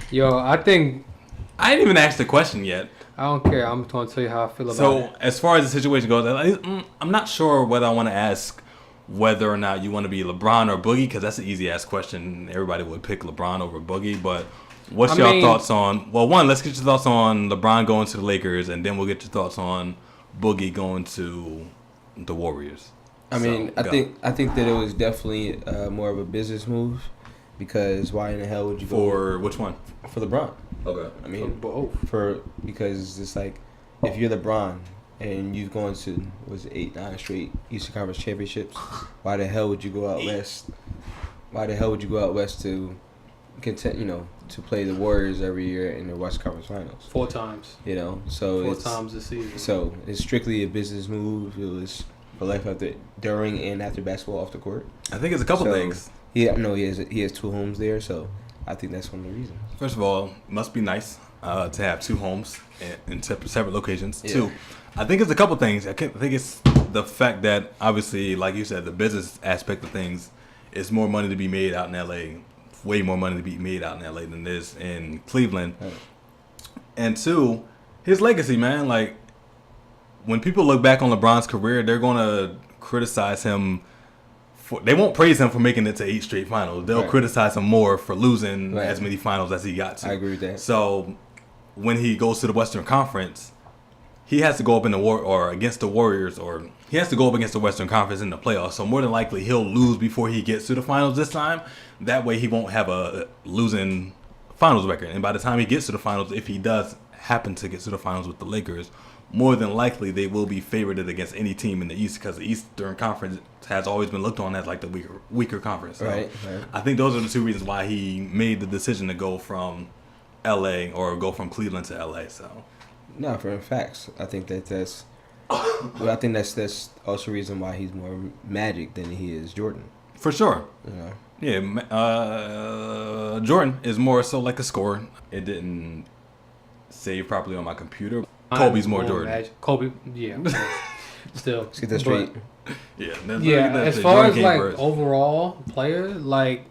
E: Yo, I think
C: I didn't even ask the question yet.
E: I don't care. I'm going to tell you how I feel about
C: So
E: it.
C: as far as the situation goes, I'm not sure whether I want to ask whether or not you want to be LeBron or Boogie, because that's an easy ass question. Everybody would pick LeBron over Boogie, but what's your thoughts on? Well, one, let's get your thoughts on LeBron going to the Lakers, and then we'll get your thoughts on Boogie going to the Warriors.
D: I mean,
C: So, go.
D: I think that it was definitely more of a business move, because why in the hell would you
C: For which one?
D: go for LeBron?
C: Okay.
D: I mean,
E: Both.
D: because it's like if you're LeBron and you've gone to 8-9 straight Eastern Conference championships, why the hell would you go out west? Why the hell would you go out west to to play the Warriors every year in the Western Conference Finals?
E: 4 times.
D: So
E: 4
D: it's
E: times this season.
D: so it's strictly a business move. It was for life during and after basketball off the court.
C: I think it's a couple
D: So,
C: things.
D: He has 2 homes there, so I think that's one of the reasons.
C: First of all, it must be nice to have 2 homes in separate locations.
D: Yeah.
C: 2, I think it's a couple things. I think it's the fact that obviously, like you said, the business aspect of things is more money to be made out in LA, way more money to be made out in LA than this in Cleveland.
D: Right.
C: And 2, his legacy, man. Like when people look back on LeBron's career, they're gonna criticize him they won't praise him for making it to 8 straight finals. They'll criticize him more for losing as many finals as he got to.
D: I agree with that.
C: So when he goes to the Western Conference, he has to go up in the against the Warriors, or he has to go up against the Western Conference in the playoffs. So more than likely he'll lose before he gets to the finals this time. That way he won't have a losing finals record. And by the time he gets to the finals, if he does happen to get to the finals with the Lakers, more than likely they will be favored against any team in the East, because the Eastern Conference has always been looked on as like the weaker conference. So
D: right.
C: I think those are the 2 reasons why he made the decision to go from LA or go from Cleveland to LA. So
D: no, for facts, I think that's well, I think that's also the reason why he's more Magic than he is Jordan.
C: for sure.
D: You know.
C: Yeah, Jordan is more so like a scorer. It didn't save properly on my computer. Kobe's more Jordan.
E: Kobe, yeah. Still.
D: Let's get that straight.
C: Yeah,
E: As far as like overall player, like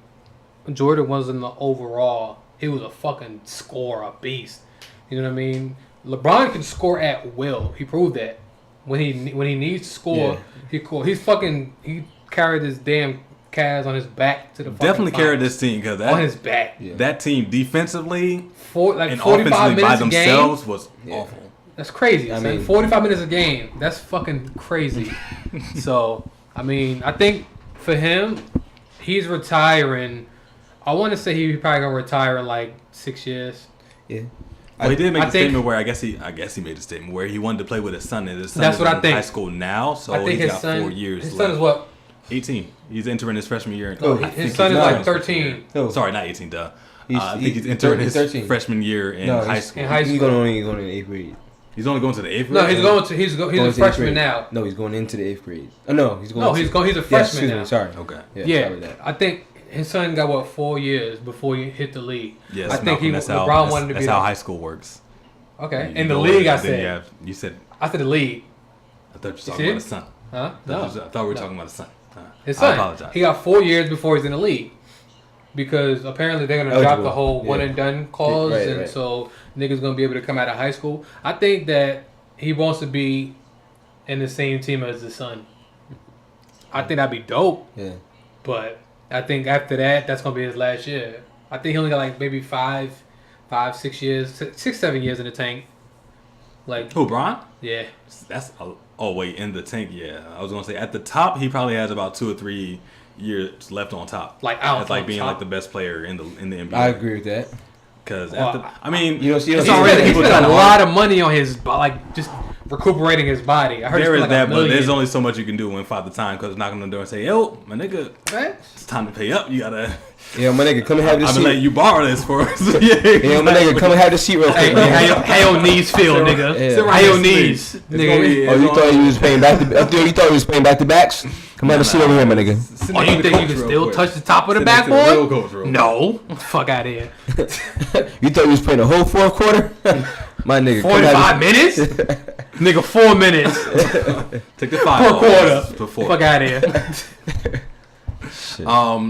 E: Jordan wasn't the overall. He was a fucking scorer, a beast. You know what I mean? LeBron can score at will. He proved that. When he needs to score, he carried his damn Cavs on his back to the fucking
C: definitely
E: finals.
C: carried this team, because
E: On his back.
C: that team defensively and
E: 45
C: offensively by
E: minutes a game.
C: themselves was awful.
E: That's crazy.
D: I
E: I
D: mean-
E: 45 minutes a game. That's fucking crazy. So, I mean, I think for him, he's retiring. I want to say he probably gonna retire in like 6 years.
D: Yeah.
C: Well, he did make
E: I
C: a
E: think-
C: statement where I guess he made a statement where he wanted to play with his son, and his son
E: That's
C: is
E: what I
C: in
E: think.
C: high school now, so
E: I think
C: he's
E: his
C: got
E: son.
C: 4 years
E: His
C: left.
E: son is what?
C: 18. He's entering his freshman year.
D: Oh,
C: I
E: His
C: think
E: son is
C: he's
E: like
C: entering his freshman
E: 13.
C: year.
D: Oh.
C: Sorry, not 18. Duh.
D: He's-
C: I think he's
D: he's
C: entering his
D: 13.
C: freshman year in
D: No,
C: high
D: he's-
C: school.
E: in high
D: He's
E: school.
D: going to the 8th grade.
C: He's only going to the 8th grade.
E: No, he's
D: Going
E: a
D: to the 8th
E: freshman
D: grade.
E: now.
D: No, he's going into the 8th grade. Oh, no, he's going.
E: No, he's a freshman
D: excuse
E: now.
D: Me, sorry.
C: Okay.
E: Yeah,
D: sorry that.
E: I think his son got what 4 years before he hit the league.
C: Yes,
E: I think
C: Malcolm, that's how,
E: LeBron wanted to
C: that's
E: be.
C: how high school works.
E: Okay,
C: You
E: in the
C: go
E: league,
C: in,
E: I
C: then
E: said.
C: you said.
E: I said the league.
C: I thought you were
E: You
C: talking
E: see
C: about
E: it?
C: his son.
E: Huh?
C: I thought we were talking about his son.
E: His
C: I
E: son.
C: apologize.
E: He got 4 years before he's in the league. Because apparently they're gonna drop
D: Eligible.
E: the whole one and done clause,
D: Right,
E: and
D: right.
E: so niggas gonna be able to come out of high school. I think that he wants to be in the same team as his son. I think that'd be dope,
D: Yeah.
E: but I think after that, that's gonna be his last year. I think he only got like maybe 6 years, 6-7 years in the tank. Like,
C: Who, Bron?
E: yeah,
C: That's wait, in the tank. Yeah, I was gonna say at the top he probably has about 2 or 3 years left on top.
E: Like, out
C: That's like
E: on
C: being
E: top.
C: like the best player in the NBA.
D: I agree with that.
C: Because
E: Well,
C: I mean,
D: You don't see.
E: it's
D: You don't see
E: already he
C: people
E: spent a
C: trying to
E: lot of money on his like just recuperating his body. I heard
C: there
E: he
C: is
E: spent like
C: that,
E: $1
C: but
E: million.
C: there's only so much you can do when Father Time, because knocking on the door and say, "Yo, my nigga,
E: Right?
C: it's time to pay up. You gotta.
D: Yeah, my nigga, come and have
C: I've
D: this
C: been letting
D: seat.
C: you borrow this for us."
D: Yeah, my nigga, come and have the seat real
E: Hey,
D: quick. man.
E: how your knees feel, nigga?
D: Yeah.
E: How your knees,
C: It's gonna
E: nigga?
C: be-
D: Oh, you thought you was paying back to? You thought you was paying back to backs? Come have a seat over here, my nigga.
C: Sit
E: Oh,
C: next
E: you
C: to
E: think
C: the
E: you can
C: coach real
E: still
C: quick.
E: touch the top of the
C: Sit next to the real
E: backboard?
C: coach real quick.
E: No, fuck out of here.
D: You thought you was playing the whole fourth quarter? My nigga, come
E: 45
D: have
E: minutes, nigga. 4 minutes
C: Take the 5
E: per
C: off
E: quarter.
C: to 4.
E: Fuck out of here.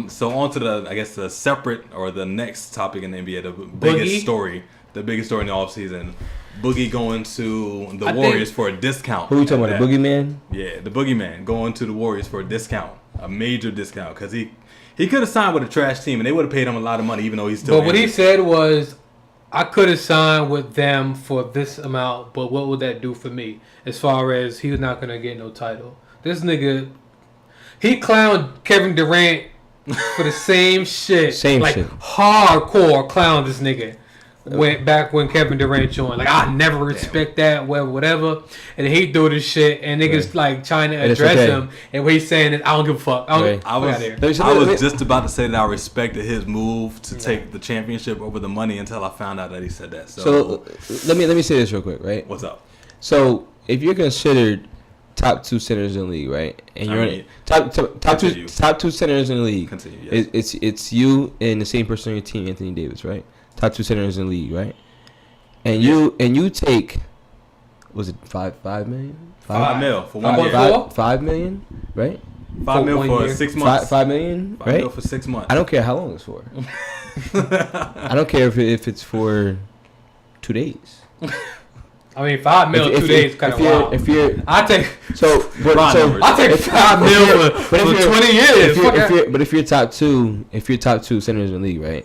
C: So on to the separate or the next topic in the NBA, the biggest
E: Boogie?
C: story in the offseason. Boogie going to the
E: I
C: Warriors
E: think-
C: for a discount.
D: Who we talking about? The boogeyman?
C: Yeah, the Boogeyman going to the Warriors for a discount, a major discount, because he could have signed with a trash team and they would have paid him a lot of money, even though he's still.
E: But what he
C: injured.
E: said was, I could have signed with them for this amount, but what would that do for me? As far as he was not gonna get no title. This nigga, he clowned Kevin Durant for the same shit.
D: Same
E: like,
D: shit.
E: hardcore clown this nigga. Went back when Kevin Durant joined. Like, I never respect that, whatever. And he do this shit, and niggas like trying to
D: And it's
E: address
D: okay.
E: him. And what he's saying is, I don't give a fuck.
D: Right.
C: I was,
E: here.
C: I was just about to say that I respected his move to take the championship over the money until I found out that he said that. So,
D: let me say this real quick, right?
C: what's up?
D: So if you're considered top 2 centers in the league, right? And
C: I
D: you're
C: mean,
D: top two centers in the league.
C: Continue, yes.
D: It's you and the same person on your team, Anthony Davis, right? Top 2 centers in the league, right? And you take, was it 5 million?
C: 5 mil for 1 year.
D: 5 million, right?
C: 5 mil
E: 1
C: for
E: year.
C: 6 months.
D: 5 million,
C: 5
D: right?
C: mil for 6 months.
D: I don't care how long it's for. I don't care if it's for 2 days.
E: I mean, $5 million 2 days kind of wild.
D: If you're,
E: I take
C: I
E: take $5 million for 20 years.
D: But if you're top two centers in the league, right?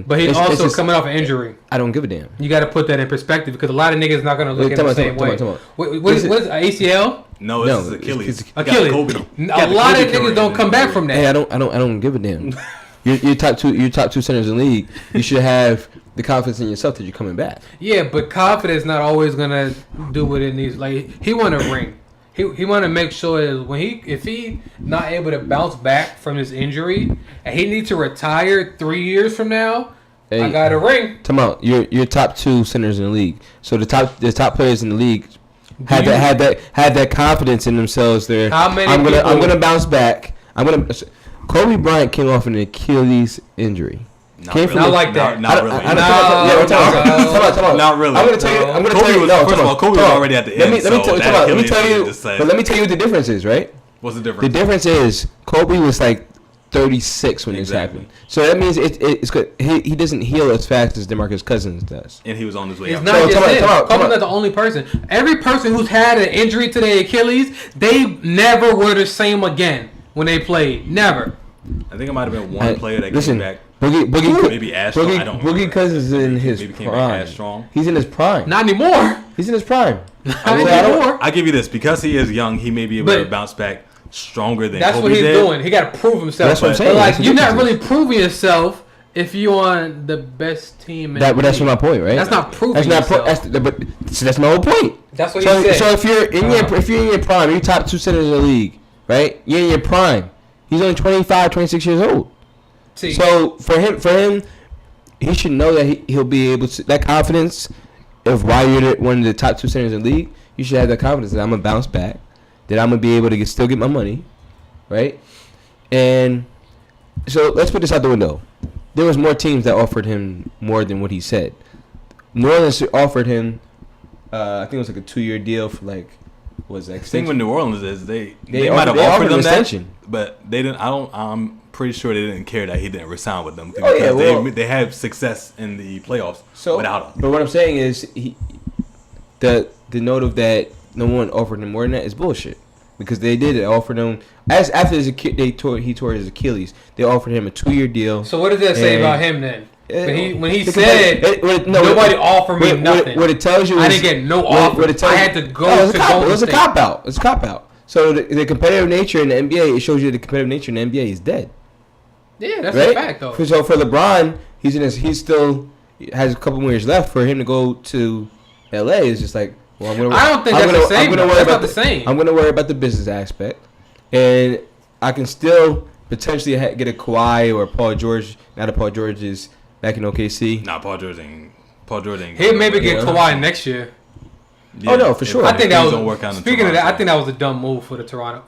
E: But he's also coming off an injury.
D: I don't give a damn.
E: You got to put that in perspective because a lot of niggas not gonna look at it the same way. What is ACL?
C: No, it's Achilles.
E: Achilles. A lot of niggas don't come back from that.
D: Hey, I don't give a damn. You're top two centers in the league. You should have the confidence in yourself that you're coming back.
E: Yeah, but confidence not always gonna do what it needs. Like he want a ring. He want to make sure that if he not able to bounce back from his injury and he needs to retire 3 years from now, hey, I got a ring.
D: Come on, you're top two centers in the league. So the top players in the league had that confidence in themselves. There, I'm gonna bounce back. Kobe Bryant came off an Achilles injury.
C: Not like that. Not really.
D: Not really. I'm gonna tell you.
C: First of all, Kobe was already at the end.
D: Let me tell you what the difference is, right?
C: What's the difference?
D: The difference is Kobe was like 36 when this happened. So that means it's good. He doesn't heal as fast as DeMarcus Cousins does.
C: And he was on his way
E: He's
C: out.
E: not just him. Kobe's not the only person. Every person who's had an injury to their Achilles, they never were the same again when they played. Never.
C: I think it might have been one player that came back.
D: Maybe
C: Ash Strong. I don't know.
D: Boogie Cousins is in his prime. He's in his prime.
E: Not anymore.
D: He's in his prime.
E: Not anymore.
C: I give you this because he is young. He may be able to bounce back stronger than
E: that's
C: Kobe
E: what he's
C: did.
E: doing. He got to prove himself.
D: That's what I'm saying.
E: But like you're not really proving yourself if you on the best team.
D: But that's my point, right?
E: That's not proving yourself.
D: That's my whole point.
E: That's what he said.
D: So if you're in your prime, you're top two centers in the league, right? You're in your prime. He's only 25, 26 years old.
E: See.
D: So for him, he should know that he'll be able to, that confidence of why you're one of the top two centers in the league. You should have that confidence that I'm gonna bounce back, that I'm gonna be able to still get my money, right? And so let's put this out the window. There was more teams that offered him more than what he said. New Orleans offered him, I think it was like a 2-year deal for like, was that?
C: The thing with New Orleans is they
D: might have offered them
C: extension, but they didn't. I'm pretty sure they didn't care that he didn't resign with them because they had success in the playoffs without him.
D: But what I'm saying is, the note of that no one offered him more than that is bullshit, because they did offer him after he tore his Achilles. They offered him a 2-year deal.
E: So what does that say about him then? When he said nobody offered me nothing.
D: What it tells you,
E: I didn't get no offer. I had to go to Golden
D: State. It was a cop out. So the competitive nature in the NBA, it shows you the competitive nature in the NBA is dead.
E: Yeah, that's a fact though.
D: So for LeBron, he still has a couple more years left. For him to go to LA is just like, well,
E: I don't think that's the same. That's not the same.
D: I'm gonna worry about the business aspect, and I can still potentially get a Kawhi or Paul George. Now that Paul George is back in OKC.
C: Nah, Paul George ain't.
E: He'll maybe get Kawhi next year.
D: Yeah, no, for sure.
E: I think that was. Speaking of that, I think that was a dumb move for Toronto.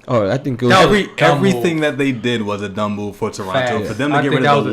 D: Oh, I think it was
C: everything that they did was a dumb move for Toronto. For them to get rid of the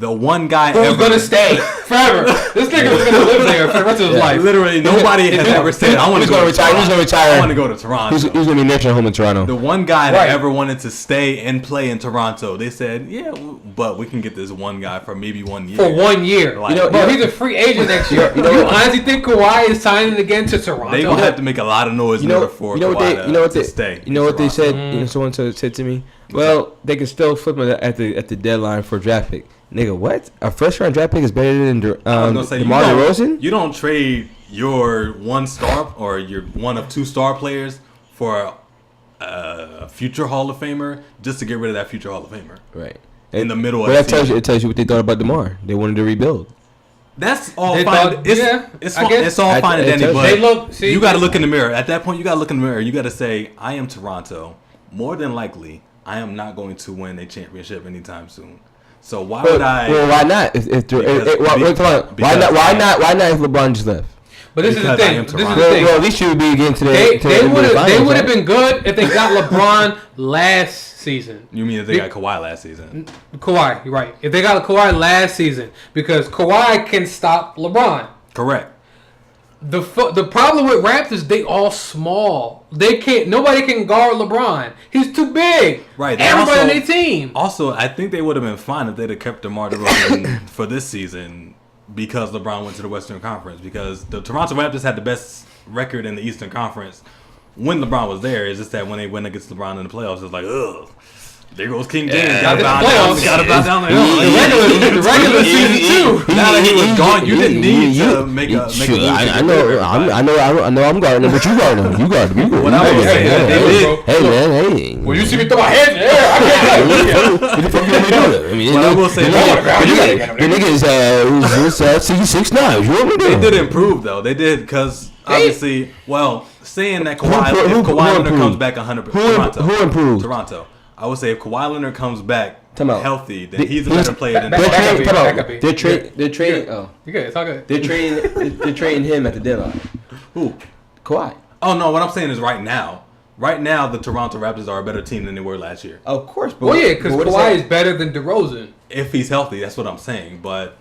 C: one guy
E: who's gonna stay forever. This nigga was gonna live there for the rest of his life.
C: Literally, nobody has ever said, "I want to go to Toronto."
D: He's gonna retire.
C: I want to go to Toronto.
D: He's gonna be next home in Toronto.
C: The one guy that ever wanted to stay and play in Toronto, they said, "Yeah, but we can get this one guy for maybe 1 year."
E: For 1 year, he's a free agent next year. You honestly think Kawhi is signing again to Toronto?
C: They gonna have to make a lot of noise in order for Kawhi to stay.
D: You know what they said? Someone said to me, well, they can still flip it at the deadline for a draft pick. Nigga, what? A first round draft pick is better than DeMar DeRozan?
C: You don't trade your one star or your one of 2 star players for a future Hall of Famer just to get rid of that future Hall of Famer.
D: Right.
C: In the middle of the season.
D: It tells you what they thought about DeMar. They wanted to rebuild.
C: That's all fine. It's all fine and dandy, but you got to look in the mirror. At that point, you got to look in the mirror. You got to say, I am Toronto. More than likely, I am not going to win a championship anytime soon. So why would I?
D: Well, why not? Why not if LeBron just left?
E: But this is the thing.
D: Well, at least you would be getting to
E: They would have been good if they got LeBron last season.
C: You mean if they got Kawhi last season?
E: Kawhi, you're right. If they got Kawhi last season, because Kawhi can stop LeBron.
C: Correct.
E: The problem with Raptors, they all small. They can't. Nobody can guard LeBron. He's too big.
C: Right.
E: Everybody on their team.
C: Also, I think they would have been fine if they'd have kept DeMar DeRozan for this season because LeBron went to the Western Conference. Because the Toronto Raptors had the best record in the Eastern Conference when LeBron was there. It's just that when they went against LeBron in the playoffs, it's like, ugh. There goes King James. Got to bow down. The regular season too. Now that he was gone, you didn't need to make a.
F: I know. I'm guarding him, but you guard him. You guard him.
C: What I was saying,
F: hey man, hey.
E: Well, you see me throw my head in the air. I can't.
F: I mean,
C: what I will say,
F: the niggas is 6'9". You know what
C: they did improve though. They did because obviously, well, saying that Kawhi Leonard comes back 100%.
F: Who improved?
C: Toronto. I would say if Kawhi Leonard comes back healthy, then he's a
F: he's-
C: better player than
F: They're trading. Oh,
E: You good? It's all good.
F: they're trading him at the deadline.
C: who?
F: Kawhi.
C: Oh no, what I'm saying is right now, the Toronto Raptors are a better team than they were last year.
F: Of course, but
E: Well, yeah, because Kawhi is better than DeRozan.
C: If he's healthy, that's what I'm saying. But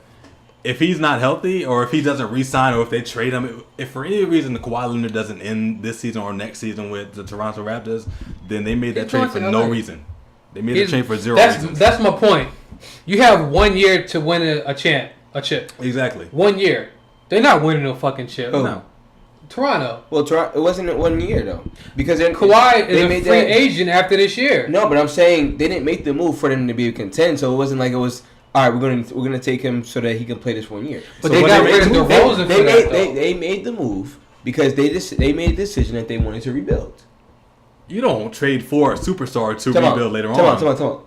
C: if he's not healthy, or if he doesn't re-sign, or if they trade him, if for any reason the Kawhi Leonard doesn't end this season or next season with the Toronto Raptors, then they made that trade for no reason. They made a trade for zero reasons.
E: That's my point. You have 1 year to win a chip.
C: Exactly.
E: 1 year. They're not winning no fucking chip.
F: Oh.
E: No. Toronto.
F: Well, it wasn't 1 year though, because
E: Kawhi is
F: they
E: a free agent after this year.
F: No, but I'm saying they didn't make the move for them to be a contend, so it wasn't like it was. All right, we're gonna take him so that he can play this 1 year.
E: But
F: So
E: they got rid of DeRozan for that, though.
F: They made the move because they made a decision that they wanted to rebuild.
C: You don't trade for a superstar to
F: Come
C: rebuild
F: on,
C: later
F: come
C: on.
F: Come on.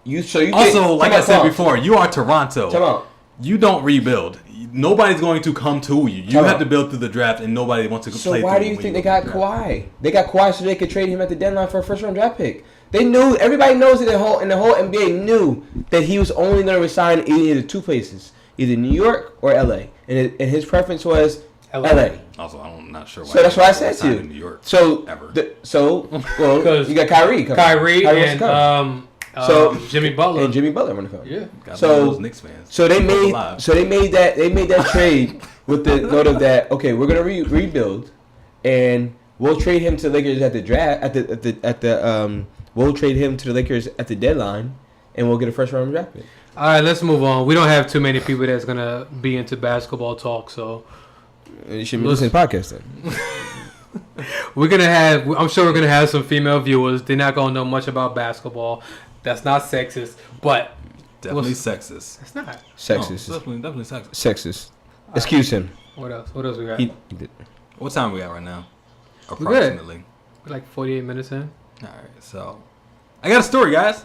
F: You
C: Also, like I said before, you are Toronto.
F: Come on.
C: You don't rebuild. Nobody's going to come to you. You have to build through the draft, and nobody wants to play.
F: So why do you think they got Kawhi? They got Kawhi so they could trade him at the deadline for a first-round draft pick. They knew. Everybody knows that in the whole NBA knew that he was only going to resign in either two places, either New York or LA, and his preference was LA.
C: Also, I'm not sure why.
F: So that's why I said to you.
C: In New York.
F: So
C: ever.
F: Well, you got Kyrie.
E: Kyrie and Jimmy Butler.
F: And Jimmy Butler on the phone.
E: Yeah.
C: Got those Knicks fans.
F: So they made that trade with the note of that. Okay, we're gonna rebuild, and we'll trade him to the Lakers at the draft. We'll trade him to the Lakers at the deadline, and we'll get a first round draft pick.
E: All right, let's move on. We don't have too many people that's gonna be into basketball talk, so
F: You should be listening to the podcast then.
E: I'm sure we're gonna have some female viewers. They're not gonna know much about basketball. That's not sexist, but
C: Definitely sexist.
E: it's not.
F: Sexist.
C: No, definitely sexist.
F: Sexist. Excuse him.
E: What else? What else we got?
F: He did.
C: What time we got right now?
E: We're good.
C: Approximately.
E: We're like 48 minutes in.
C: All right, so I got a story, guys.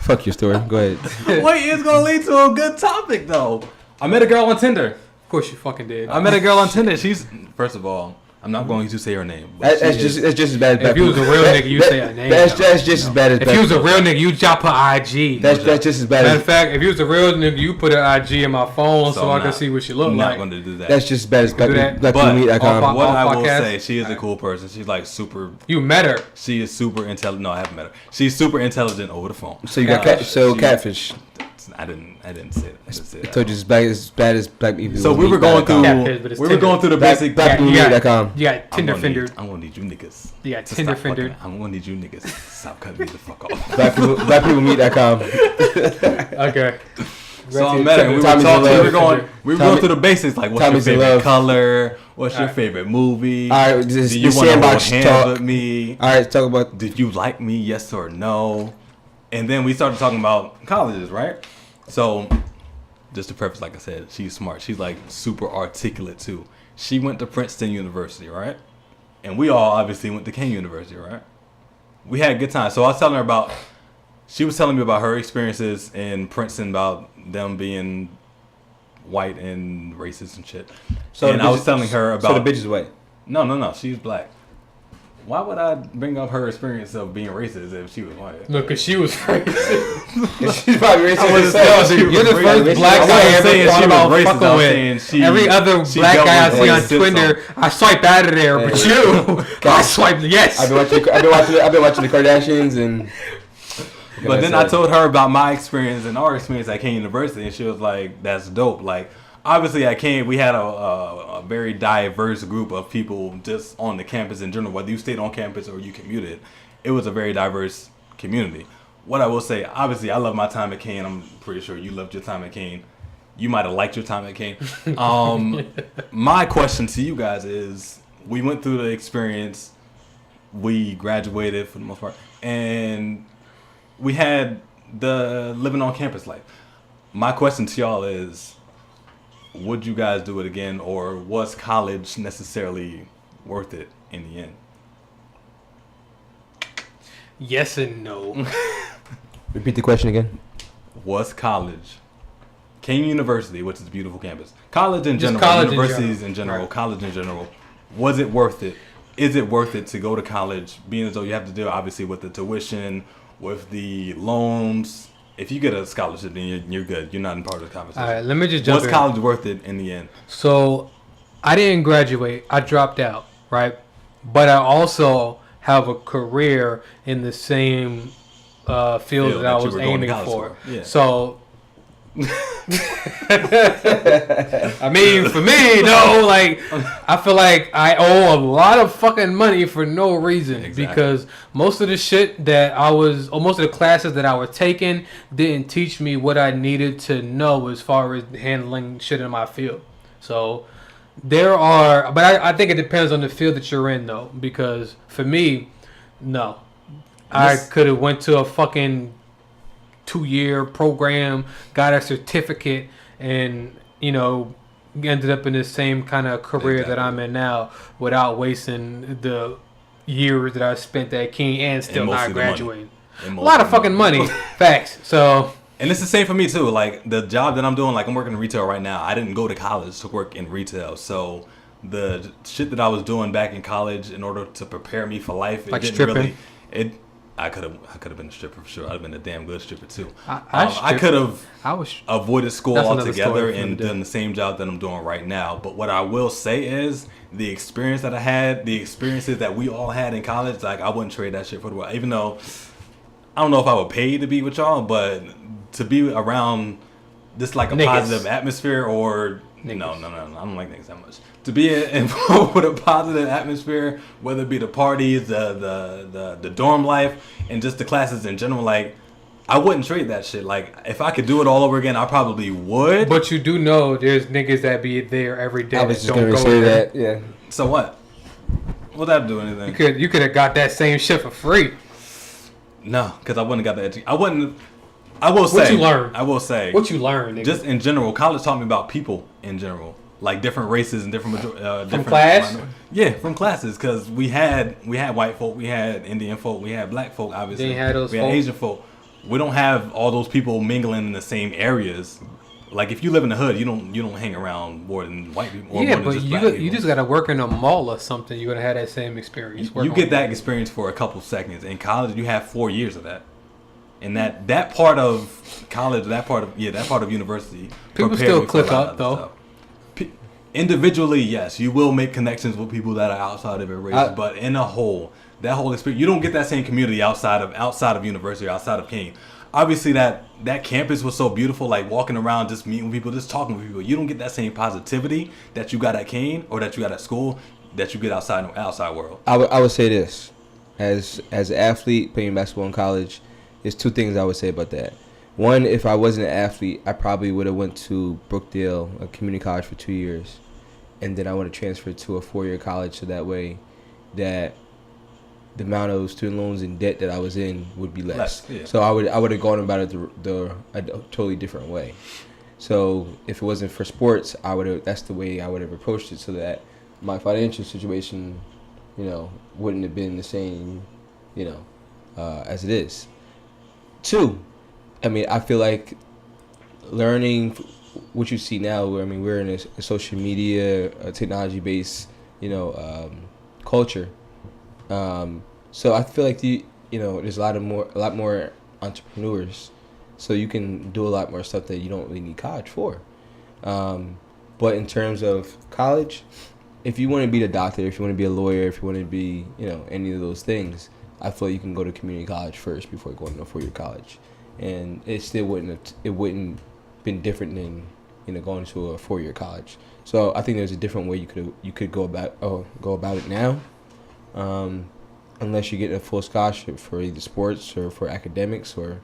F: Fuck your story. Go ahead.
C: Wait, it's gonna lead to a good topic though. I met a girl on Tinder.
E: Of course you fucking did.
C: I met a girl on Tinder. She's first of all, I'm not going to say her name. But
F: That's just as bad as
E: If you was a real nigga, you say her name.
F: That's
E: though.
F: just as bad as.
E: If you was a real nigga, you drop her IG.
F: That's just as bad
E: Matter
F: as.
E: of fact, if you was a real nigga, you put her IG in my phone so I
C: I'm
E: can see what she look
C: I'm
E: like.
C: not going to do that.
F: That's just as bad as
E: do that.
C: but
F: blackpeoplemeet.com.
C: what I will
E: podcast?
C: say, she is a cool person. She's like super.
E: You met her.
C: She is super intelligent. No, I haven't met her. She's super intelligent over the phone.
F: So you got catfish.
C: I didn't say that. I didn't say
F: I
C: that.
F: told you it's as bad as black people.
C: So we were going through.
E: Catfish, but it's
C: We were
E: Tinder.
C: going through the basic.
F: blackpeoplemeet.com.
E: You got Tinder fendered.
C: I'm gonna need you niggas.
E: You got
C: to
E: Tinder
C: stop fucking-
E: fendered.
C: I'm gonna need you niggas to stop cutting me the fuck off.
F: blackpeoplemeet.com.
E: Okay.
C: So I met her. And we were
F: Tommie's in
C: talking.
F: love.
C: We were going through the basics like what's
F: Tommie's in
C: your favorite
F: love.
C: color? What's your
E: Alright.
C: favorite movie?
F: All right, this
C: Do you
F: the
C: want to hold
F: sandbox
C: hands
F: talk.
C: with me?
F: All right, talk about.
C: Did you like me? Yes or no? And then we started talking about colleges, right? So, just to preface, like I said, she's smart. She's like super articulate too. She went to Princeton University, right? And we all obviously went to King University, right? We had a good time. So I was telling her about. She was telling me about her experiences in Princeton, about them being white and racist and shit.
F: So
C: and I was telling her about.
F: So the bitch is white.
C: No. She's black. Why would I bring up her experience of being racist if she was white?
E: Look, cause she was racist.
F: She's probably racist.
C: I wasn't
F: herself.
C: saying she was
E: You're the
C: racist.
E: first black
C: I
E: guy I
C: wasn't
E: ever
C: saying
E: thought
C: she
E: about
C: was racist.
E: fucking
C: I was
E: with.
C: saying she-
E: Every other
C: she
E: black
C: dealt
E: guy I
C: with
E: see on
C: racism.
E: Twitter, I swipe out of there. But you, I swipe yes.
F: I've been watching the Kardashians and.
C: But then I told her about my experience and our experience at King University, and she was like, "That's dope." Like, obviously at King, we had a very diverse group of people just on the campus in general. Whether you stayed on campus or you commuted, it was a very diverse community. What I will say, obviously, I love my time at King. I'm pretty sure you loved your time at King. You might have liked your time at Kane. My question to you guys is, we went through the experience. We graduated for the most part, and we had the living on campus life. My question to y'all is, would you guys do it again, or was college necessarily worth it in the end?
E: Yes and no.
F: Repeat the question again.
C: Was college, King University, which is a beautiful campus, college in
E: Just
C: general,
E: college in
C: universities
E: general.
C: in general,
E: Right.
C: college in general, was it worth it? Is it worth it to go to college, being as though you have to deal obviously with the tuition, with the loans? If you get a scholarship, then you're good. You're not in part of the conversation.
E: All right, let me just jump
C: Was
E: in.
C: college worth it in the end?
E: So, I didn't graduate. I dropped out, right? But I also have a career in the same field that I
C: you
E: was
C: were going to
E: aiming
C: college
E: for.
C: for. Yeah.
E: So, I mean, for me, no, like, I feel like I owe a lot of fucking money for no reason.
C: Exactly.
E: Because most of the shit that most of the classes that I was taking didn't teach me what I needed to know as far as handling shit in my field. So, but I think it depends on the field that you're in, though. Because for me, no. I could have went to a fucking 2-year program, got a certificate, and ended up in the same kind of career that I'm in now without wasting the years that I spent at King and still not graduating. A lot of fucking money. Facts. So.
C: And it's the same for me too. Like the job that I'm doing, like I'm working in retail right now. I didn't go to college to work in retail, so the shit that I was doing back in college in order to prepare me for life,
E: Like
C: it didn't
E: stripping?
C: really. I could have been a stripper for sure. I'd have been a damn good stripper too.
E: I
C: could have
E: I was
C: avoided school
E: That's another
C: altogether
E: story for
C: and
E: the day.
C: done the same job that I'm doing right now. But what I will say is the experience that I had, the experiences that we all had in college, like I wouldn't trade that shit for the world. Even though I don't know if I would pay to be with y'all, but to be around this like a
E: Niggas.
C: positive atmosphere or
E: Niggas.
C: no, I don't like niggas that much. To be involved with a positive atmosphere, whether it be the parties, the dorm life, and just the classes in general, like I wouldn't trade that shit. Like if I could do it all over again, I probably would.
E: But you do know there's niggas that be there every day.
F: I was
E: that
F: just
E: don't
F: gonna
E: go
F: say
E: there.
F: that. Yeah.
C: So what? Would that do anything?
E: You could have got that same shit for free.
C: No, because I wouldn't have got the education. I wouldn't. I will say.
E: What you learn?
C: I will say.
E: What you learn, nigga?
C: Just in general, college taught me about people in general, like different races and different different
E: class?
C: Yeah, from classes, because we had white folk, we had Indian folk, we had black folk, obviously.
E: They had those
C: we had
E: folk.
C: Asian folk. We don't have all those people mingling in the same areas. Like if you live in the hood, you don't hang around more than white people. Or
E: Yeah,
C: more than
E: but
C: just black
E: you
C: people.
E: just gotta work in a mall or something. You're gonna have that same experience.
C: You get that experience for a couple seconds. In college, you have 4 years of that. And that part of college, that part of university,
E: People
C: prepared
E: still
C: me for
E: click
C: a lot
E: up,
C: of
E: though.
C: other stuff. Individually, yes, you will make connections with people that are outside of your race, but in a whole, that whole experience, you don't get that same community outside of university, or outside of King. Obviously, that campus was so beautiful, like walking around, just meeting people, just talking with people. You don't get that same positivity that you got at King or that you got at school that you get outside in the outside world.
F: I would say this, as an athlete playing basketball in college, there's 2 things I would say about that. One, if I wasn't an athlete, I probably would have went to Brookdale, a community college, for 2 years, and then I would have transferred to a 4-year college, so that way, that the amount of student loans and debt that I was in would be less.
C: Yeah.
F: So I would have gone about it a totally different way. So if it wasn't for sports, that's the way I would have approached it, so that my financial situation, wouldn't have been the same, as it is. 2, I mean, I feel like learning what you see now, we're in a social media, technology-based, culture. So I feel like there's a lot more entrepreneurs, so you can do a lot more stuff that you don't really need college for. But in terms of college, if you want to be a doctor, if you want to be a lawyer, if you want to be, any of those things, I feel like you can go to community college first before going to a 4-year college, and it still wouldn't been different than going to a 4-year college. So I think there's a different way you could go about it now, unless you get a full scholarship for either sports or for academics or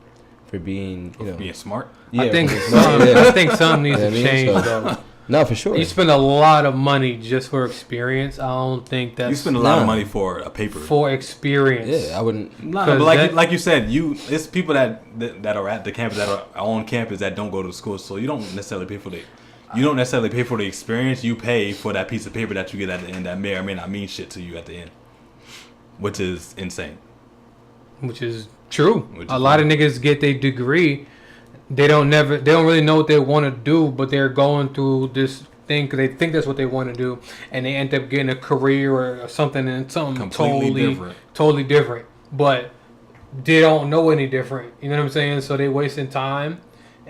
F: for being, you know,
C: Being smart.
F: Yeah,
E: I think
F: for being smart,
E: some,
F: yeah.
E: I think some needs
F: You know
E: to
F: what I mean?
E: change
F: So-
E: though.
F: No, for sure.
E: You spend a lot of money just for experience. I don't think that's
C: You spend a lot of
F: Nah.
C: money for a paper.
E: for experience.
F: Yeah, I wouldn't.
C: Nah,
E: 'Cause
C: but like
E: that-
C: like you said, it's people that are at the campus that are on campus that don't go to school, so you don't necessarily pay for the experience. You pay for that piece of paper that you get at the end that may or may not mean shit to you at the end, which is insane.
E: Which is true.
C: Which is
E: A lot of
C: true.
E: niggas get their degree. They don't really know what they want to do, but they're going through this thing because they think that's what they want to do, and they end up getting a career or something and something
C: Completely different.
E: totally different. But they don't know any different. You know what I'm saying? So they wasting time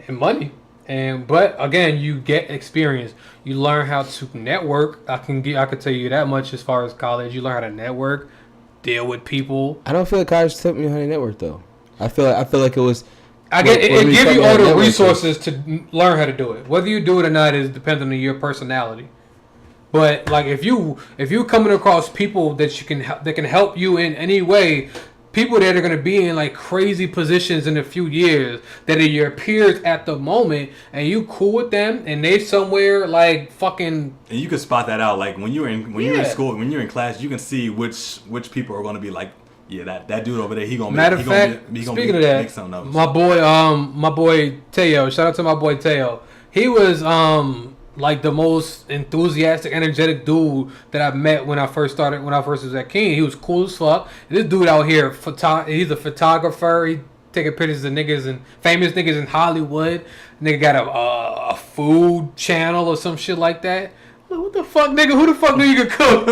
E: and money. But again, you get experience. You learn how to network. I could tell you that much as far as college. You learn how to network, deal with people.
F: I don't feel like college taught me how to network though. I feel like it was.
E: It
F: we
E: gives
F: talk
E: you
F: about
E: all the
F: networking.
E: resources to learn how to do it. Whether you do it or not is dependent on your personality. But like if you coming across people that can help you in any way, people that are gonna be in like crazy positions in a few years that are your peers at the moment, and you cool with them, and they somewhere like fucking.
C: And you can spot that out, like when you're in
E: Yeah.
C: school, when you're in class, you can see which people are going to be like, yeah, that dude over there, he gonna
E: Matter
C: make,
E: of
C: he
E: fact,
C: gonna be, he gonna
E: speaking
C: be,
E: of
C: make
E: that,
C: something else.
E: my boy Teo, shout out to my boy Teo. He was like the most enthusiastic, energetic dude that I met when I first was at King. He was cool as fuck. This dude out here, he's a photographer. He taking pictures of niggas and famous niggas in Hollywood. Nigga got a food channel or some shit like that. What the fuck, nigga? Who the fuck knew you could cook?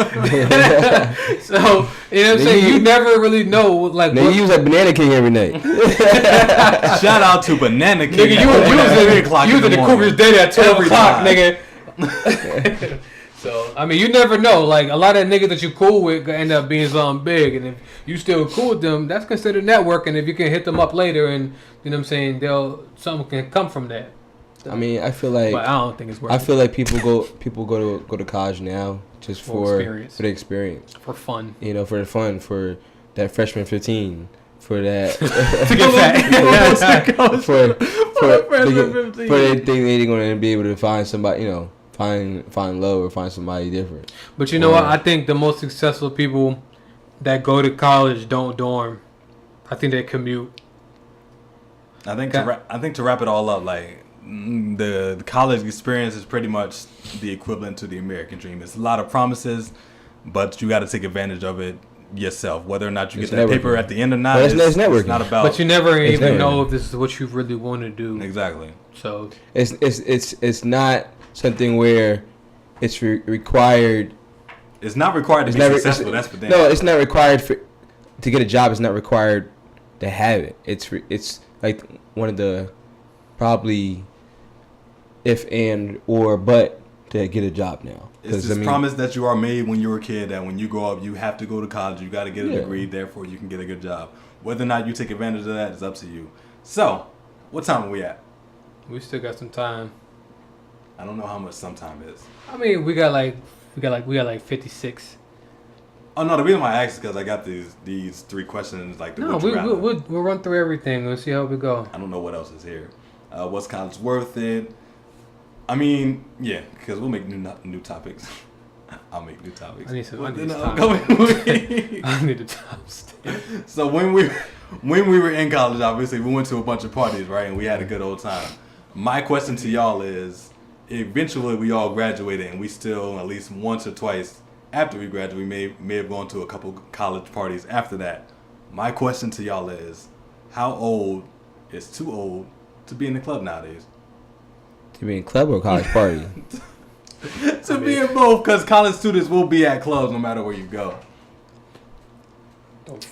E: So, you know what I'm saying? You never really know, like,
F: Nigga, you was at Banana King every night.
C: Shout out to Banana King.
E: nigga, you was in the Cougar's Den at 12 o'clock, nigga. So, I mean, you never know. Like, a lot of niggas that you cool with could end up being something big. And if you still cool with them, that's considered networking. If you can hit them up later and, you know what I'm saying, something can come from that.
F: I mean, I feel like
E: But I don't think it's worth
F: I
E: it.
F: feel like people go to college now just for
E: experience.
F: the experience.
E: For fun.
F: You know, for the fun, for that freshman 15, for that
E: To get fat.
F: for
C: freshman 15.
F: they think they're going to be able to find somebody, you know, find love or find somebody different.
E: But you know what? I think the most successful people that go to college don't dorm. I think they commute.
C: I think to wrap it all up, like the college experience is pretty much the equivalent to the American dream. It's a lot of promises, but you got to take advantage of it yourself. Whether or not you
F: It's
C: get that
F: networking.
C: paper at the end or not,
F: But it's networking.
C: It's not about.
E: But you never
F: It's
E: even
F: networking.
E: know if this is what you really want to do.
C: Exactly.
E: So
F: It's not something where it's required.
C: It's not required to
F: It's
C: be
F: never
C: successful. That's for them.
F: No, it's not required to get a job. It's not required to have it. It's like one of the probably if and or but to get a job now.
C: It's this promise that you are made when you were a kid that when you grow up, you have to go to college. You got to get a degree, therefore you can get a good job. Whether or not you take advantage of that is up to you. So, what time are we at?
E: we still got some time.
C: I don't know how much some time is.
E: I mean, we got like 56.
C: Oh no, the reason why I asked is because I got these three questions like the
E: No,
C: would you rather.
E: we'll run through everything. We'll see how we go.
C: I don't know what else is here. What's college worth it? I mean, yeah, because we'll make new topics. I'll make new topics.
E: I need some
C: Within the
E: time.
C: upcoming week.
E: I need a time stamp.
C: So when we were in college, obviously we went to a bunch of parties, right, and we had a good old time. My question to y'all is: eventually we all graduated, and we still at least once or twice after we graduated, we may have gone to a couple college parties after that. My question to y'all is: how old is too old to be in the club nowadays?
F: To be in club or college party.
C: To be in both, because college students will be at clubs no matter where you go.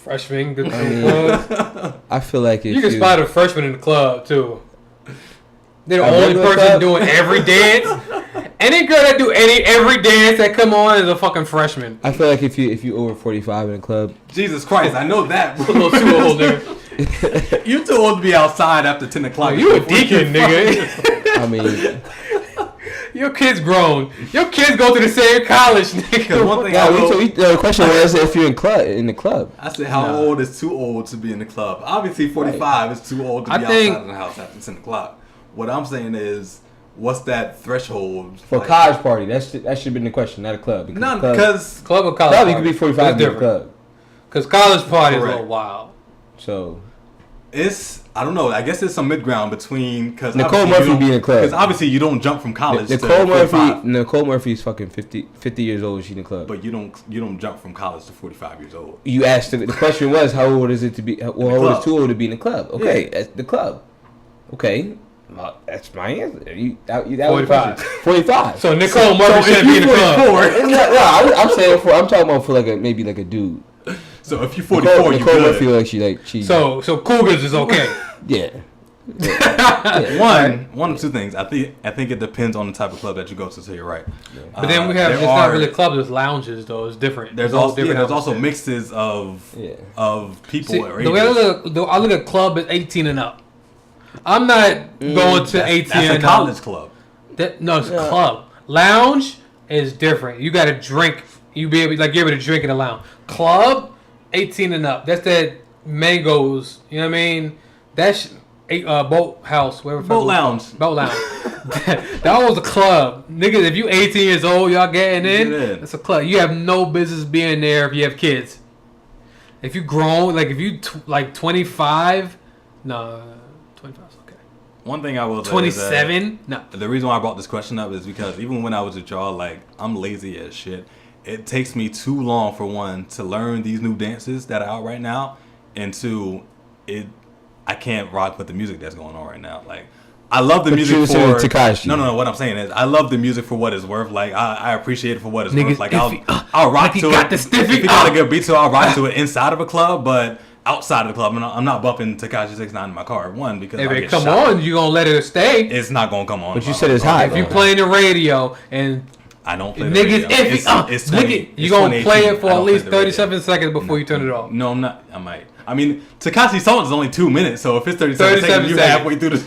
E: Freshman, good
F: I mean,
E: club.
F: I feel like if
E: You can spot a freshman in the club too. They're the
F: A
E: only
F: regular
E: person
F: club?
E: doing every dance. Any girl that do every dance that come on is a fucking freshman.
F: I feel like if you over 45 in a club,
C: Jesus Christ, I know that.
E: A little too old there.
C: You're too old to be outside after 10 o'clock.
E: You a deacon, nigga.
F: I mean,
E: Your kid's grown. Your kids go to the same college, nigga.
C: One thing
F: The question was if you're in the club.
C: I said, how old is too old to be in the club? Obviously, 45 is too old to be outside of the house after 10 o'clock. What I'm saying is, what's that threshold
F: For a college party, that should have been the question, not a club.
C: Because
E: club or college
F: club,
E: party?
F: you could be 45 in the club.
E: Because college party is a
C: Correct.
E: little wild.
F: So
C: I don't know. I guess there's some mid ground between. Because
F: Nicole Murphy be in the club.
C: Because obviously you don't jump from college to
F: Nicole
C: 45.
F: Murphy is fucking 50 years old. She in the club.
C: But you don't jump from college to 45 years old.
F: You asked the question was how old is it to be? How old is too old to be in the club? Okay, that's the club. Okay, well, that's my answer. That
E: 45.
F: 45.
E: So Nicole Murphy should be in the club.
F: I'm saying I'm talking about for maybe a dude.
C: So if you're 44, you
F: Nicole
C: good.
F: Murphy she.
E: So Cougars is okay.
F: Yeah.
C: One of two things. I think it depends on the type of club that you go to. So you're right.
E: But then we have it's not really clubs, it's lounges though. It's different.
C: There's also mixes of people.
E: See, the way I look at club is 18 and up. I'm not going to 18
C: That's a
E: and
C: college
E: up.
C: club.
E: It's a club. Lounge is different. You got to drink. You're able to drink in a lounge. Club, 18 and up. That's that mangoes. You know what I mean? That's boat house. Whatever.
C: Boat lounge.
E: Boat lounge. That was a club. Niggas, if you 18 years old, y'all getting in. It's a club. You have no business being there if you have kids. If you grown, if you 25, no, 25 is okay.
C: One thing I will say
E: 27? No.
C: The reason why I brought this question up is because even when I was with y'all, I'm lazy as shit. It takes me too long, for one, to learn these new dances that are out right now, and two, I can't rock with the music that's going on right now. I love the music for
F: Tekashi.
C: No. What I'm saying is, I love the music for what it's worth. I appreciate it for what it's worth. I'll rock to
E: got
C: it.
E: The stiffy.
C: If you got a good beat to it, I'll rock to it inside of a club, but outside of the club, I'm not bumping Tekashi 6ix9ine in my car. One, because
E: if
C: I
E: it
C: get
E: come
C: shot.
E: on, you gonna let it stay.
C: It's not gonna come on.
F: But you said it's hot.
E: If you playing the radio and
C: I don't play the
E: niggas
C: radio. It's 20,
E: you gonna play it for at least
C: 30
E: 37 seconds before you turn it off.
C: No, I'm not. I might. I mean, Tekashi's song is only 2 minutes, so if it's 37 seconds, you halfway through the.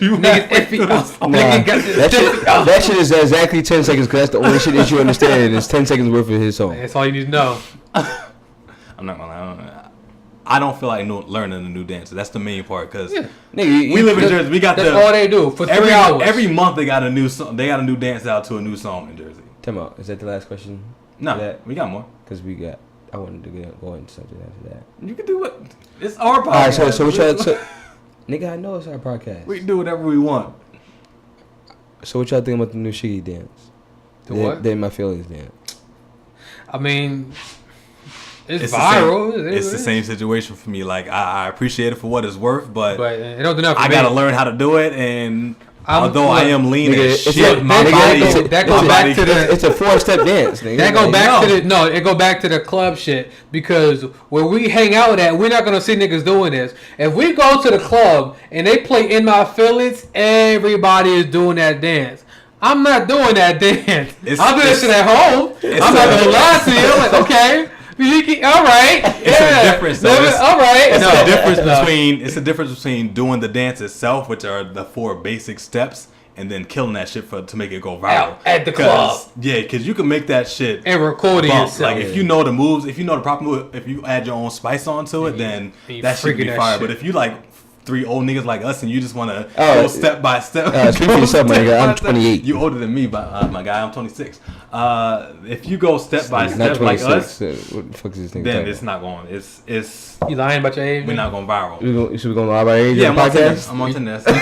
F: That shit is exactly 10 seconds because that's the only shit that you understand. It's 10 seconds worth of his song.
E: That's all you need to know.
C: I'm not gonna lie. I don't feel like learning a new dance. That's the main part because
F: we
C: live in Jersey. We got
E: that's all they do for 3 hours.
C: Every month they got a new song. They got a new dance out to a new song in Jersey.
F: Time out. Is that the last question?
C: No, we got more.
F: Because I wanted to go into something after that.
C: You can do what? It's our podcast.
F: All right, so what y'all... nigga, I know it's our podcast.
C: We can do whatever we want.
F: So what y'all think about the new Shiggy dance?
E: What?
F: The In My Feelings dance.
E: I mean... It's viral.
C: It's the same situation for me. I appreciate it for what it's worth, but
E: it don't do nothing for
C: I gotta learn how to do it. And although I am lean as shit,
F: it's a 4-step dance. Nigga.
E: That go back to it go back to the club shit because where we hang out at, we're not gonna see niggas doing this. If we go to the club and they play In My Feelings, everybody is doing that dance. I'm not doing that dance. I'm doing that shit at home. I'm not gonna lie to you. I'm okay. All right.
C: It's a difference.
E: All right.
C: It's a difference between doing the dance itself, which are the 4 basic steps, and then killing that shit to make it go viral
E: at the club.
C: Yeah, because you can make that shit
E: and record it yourself.
C: If you know the moves, if you know the proper move, if you add your own spice onto it, then that shit can be fire. But if you 3 old niggas like us and you just want to go step by step.
F: Speak for yourself, my nigga. I'm 28.
C: You older than me, but my guy, I'm 26. If you go step by step like us,
F: what the fuck is this thing?
C: Then it's not going. It's.
E: You lying about your age?
C: We're not going viral.
F: Should we go lie about age?
C: Yeah,
F: on the podcast?
C: I'm on Tennis.
E: I'm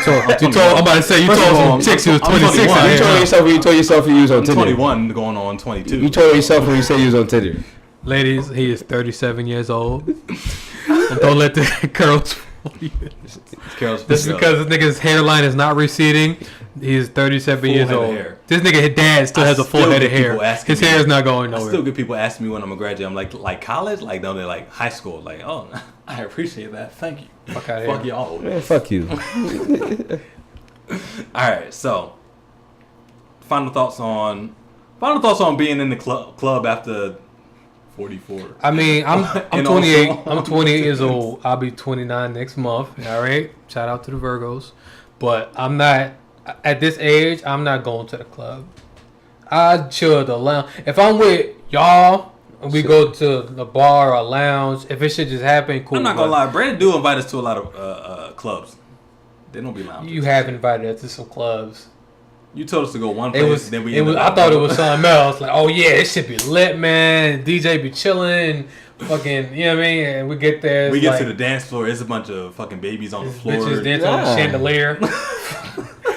E: about to say you told some chicks you was 26.
F: You told yourself you was on Tinder.
C: 21 going on 22.
F: You told yourself when you said you was on Tinder.
E: Ladies, he is 37 years old. And don't let the girls fool you. Just because this nigga's hairline is not receding, he's 37 years old. This nigga, his dad still has a full head of hair. His hair is not going nowhere.
C: I still get people asking me when I'm gonna graduate. I'm like college? No, they're high school. Oh, I appreciate that. Thank you. Fuck y'all.
F: Man, fuck you.
C: Alright, so final thoughts on being in the club after 44.
E: I mean, I'm 28. I'm 28 years old. I'll be 29 next month. All right. Shout out to the Virgos. But I'm not at this age. I'm not going to the club. I chill at the lounge. If I'm with y'all, and we go to the bar or lounge, if it should just happen, cool.
C: I'm not gonna lie, Brandon do invite us to a lot of clubs. They don't be lounges.
E: You have invited us to some clubs.
C: You told us to go one place, then we.
E: I thought it was something else. Like, oh yeah, it should be lit, man. DJ be chilling, fucking, you know what I mean? And we get there.
C: We get to the dance floor. It's a bunch of fucking babies on the floor.
E: Bitches dancing on the chandelier.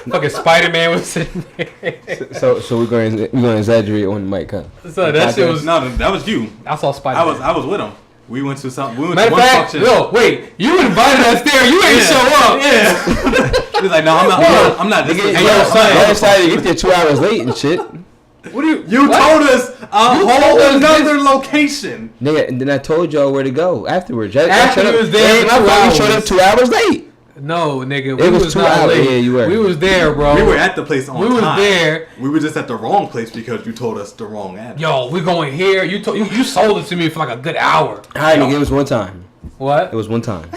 E: Fucking Spider-Man was sitting there.
F: So we're going to exaggerate on the mic, huh?
E: So that shit was.
C: No, that was you.
E: I saw Spider-Man.
C: I was with him. We went to some. We went
E: Matter
C: to
E: of
C: one
E: fact,
C: function.
E: yo, wait, you invited us there. You ain't show up.
C: Yeah. He's like, no, I'm not. This is
E: Hey, yo, son.
F: I decided to get there 2 hours late and shit.
E: What do you?
C: You told us a whole another location.
F: Nigga, and then I told y'all where to go afterwards.
E: After we was there,
F: We showed up 2 hours late.
E: No, nigga,
F: It was 2
E: not
F: hours.
E: late.
F: Yeah, you were.
E: We was there, bro.
C: We were at the place on time.
E: We was there.
C: We were just at the wrong place because you told us the wrong address.
E: Yo, we going here. You sold it to me for like a good hour.
F: All right, nigga, it was one time.
E: What?
F: It was one time.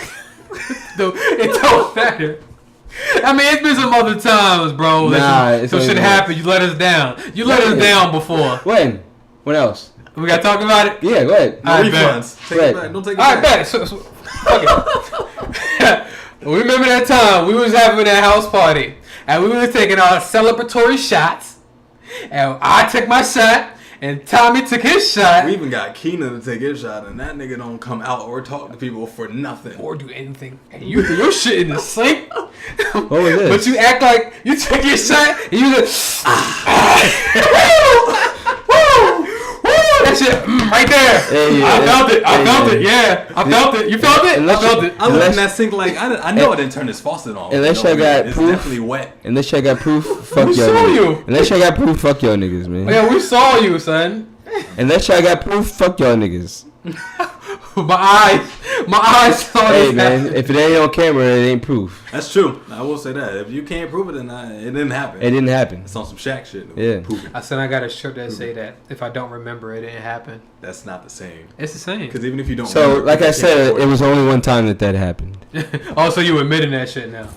E: It don't matter. I mean, it's been some other times, bro.
F: Nah,
E: some shit happened. You let us down. You let us down before.
F: When? When else?
E: We got to talk about it?
F: Yeah, go ahead.
C: No
E: All right,
C: refunds. Take it back. Don't take it
E: All right,
C: back.
E: bet. So, fuck it. Remember that time we was having that house party and we were taking our celebratory shots, and I took my shot and Tommie took his shot.
C: We even got Keenan to take his shot, and that nigga don't come out or talk to people for nothing.
E: Or do anything. And you threw your shit in the sink.
F: What was this?
E: But you act like you took your shot and you was like, woo! That shit, right there.
F: Yeah,
E: I felt it. I felt
F: yeah.
E: it. Yeah, I felt it. You felt it? I felt it.
C: I looked in that sink like I know I didn't turn this faucet on.
F: Unless
C: No,
F: y'all got
C: it's
F: proof.
C: definitely wet.
F: Unless y'all got proof, fuck
E: We
F: y'all.
E: saw
F: niggas.
E: you.
F: Unless y'all got proof, fuck y'all niggas, man.
E: Yeah, we saw you, son.
F: Unless y'all got proof, fuck y'all niggas.
E: My eyes saw
F: Hey
E: this
F: man,
E: happen.
F: if it ain't on camera, it ain't proof.
C: That's true. I will say that. If you can't prove it, then it didn't happen.
F: It didn't happen.
C: It's on some Shaq shit.
F: Yeah.
C: Prove it.
E: I said I got a shirt that say that if I don't remember it didn't happen.
C: That's not the same.
E: It's the same.
C: Because even if you don't.
F: So,
C: remember,
F: like
C: you
F: I
C: can't
F: said,
C: afford
F: it was only one time that happened.
E: Oh, so you admitting that shit now?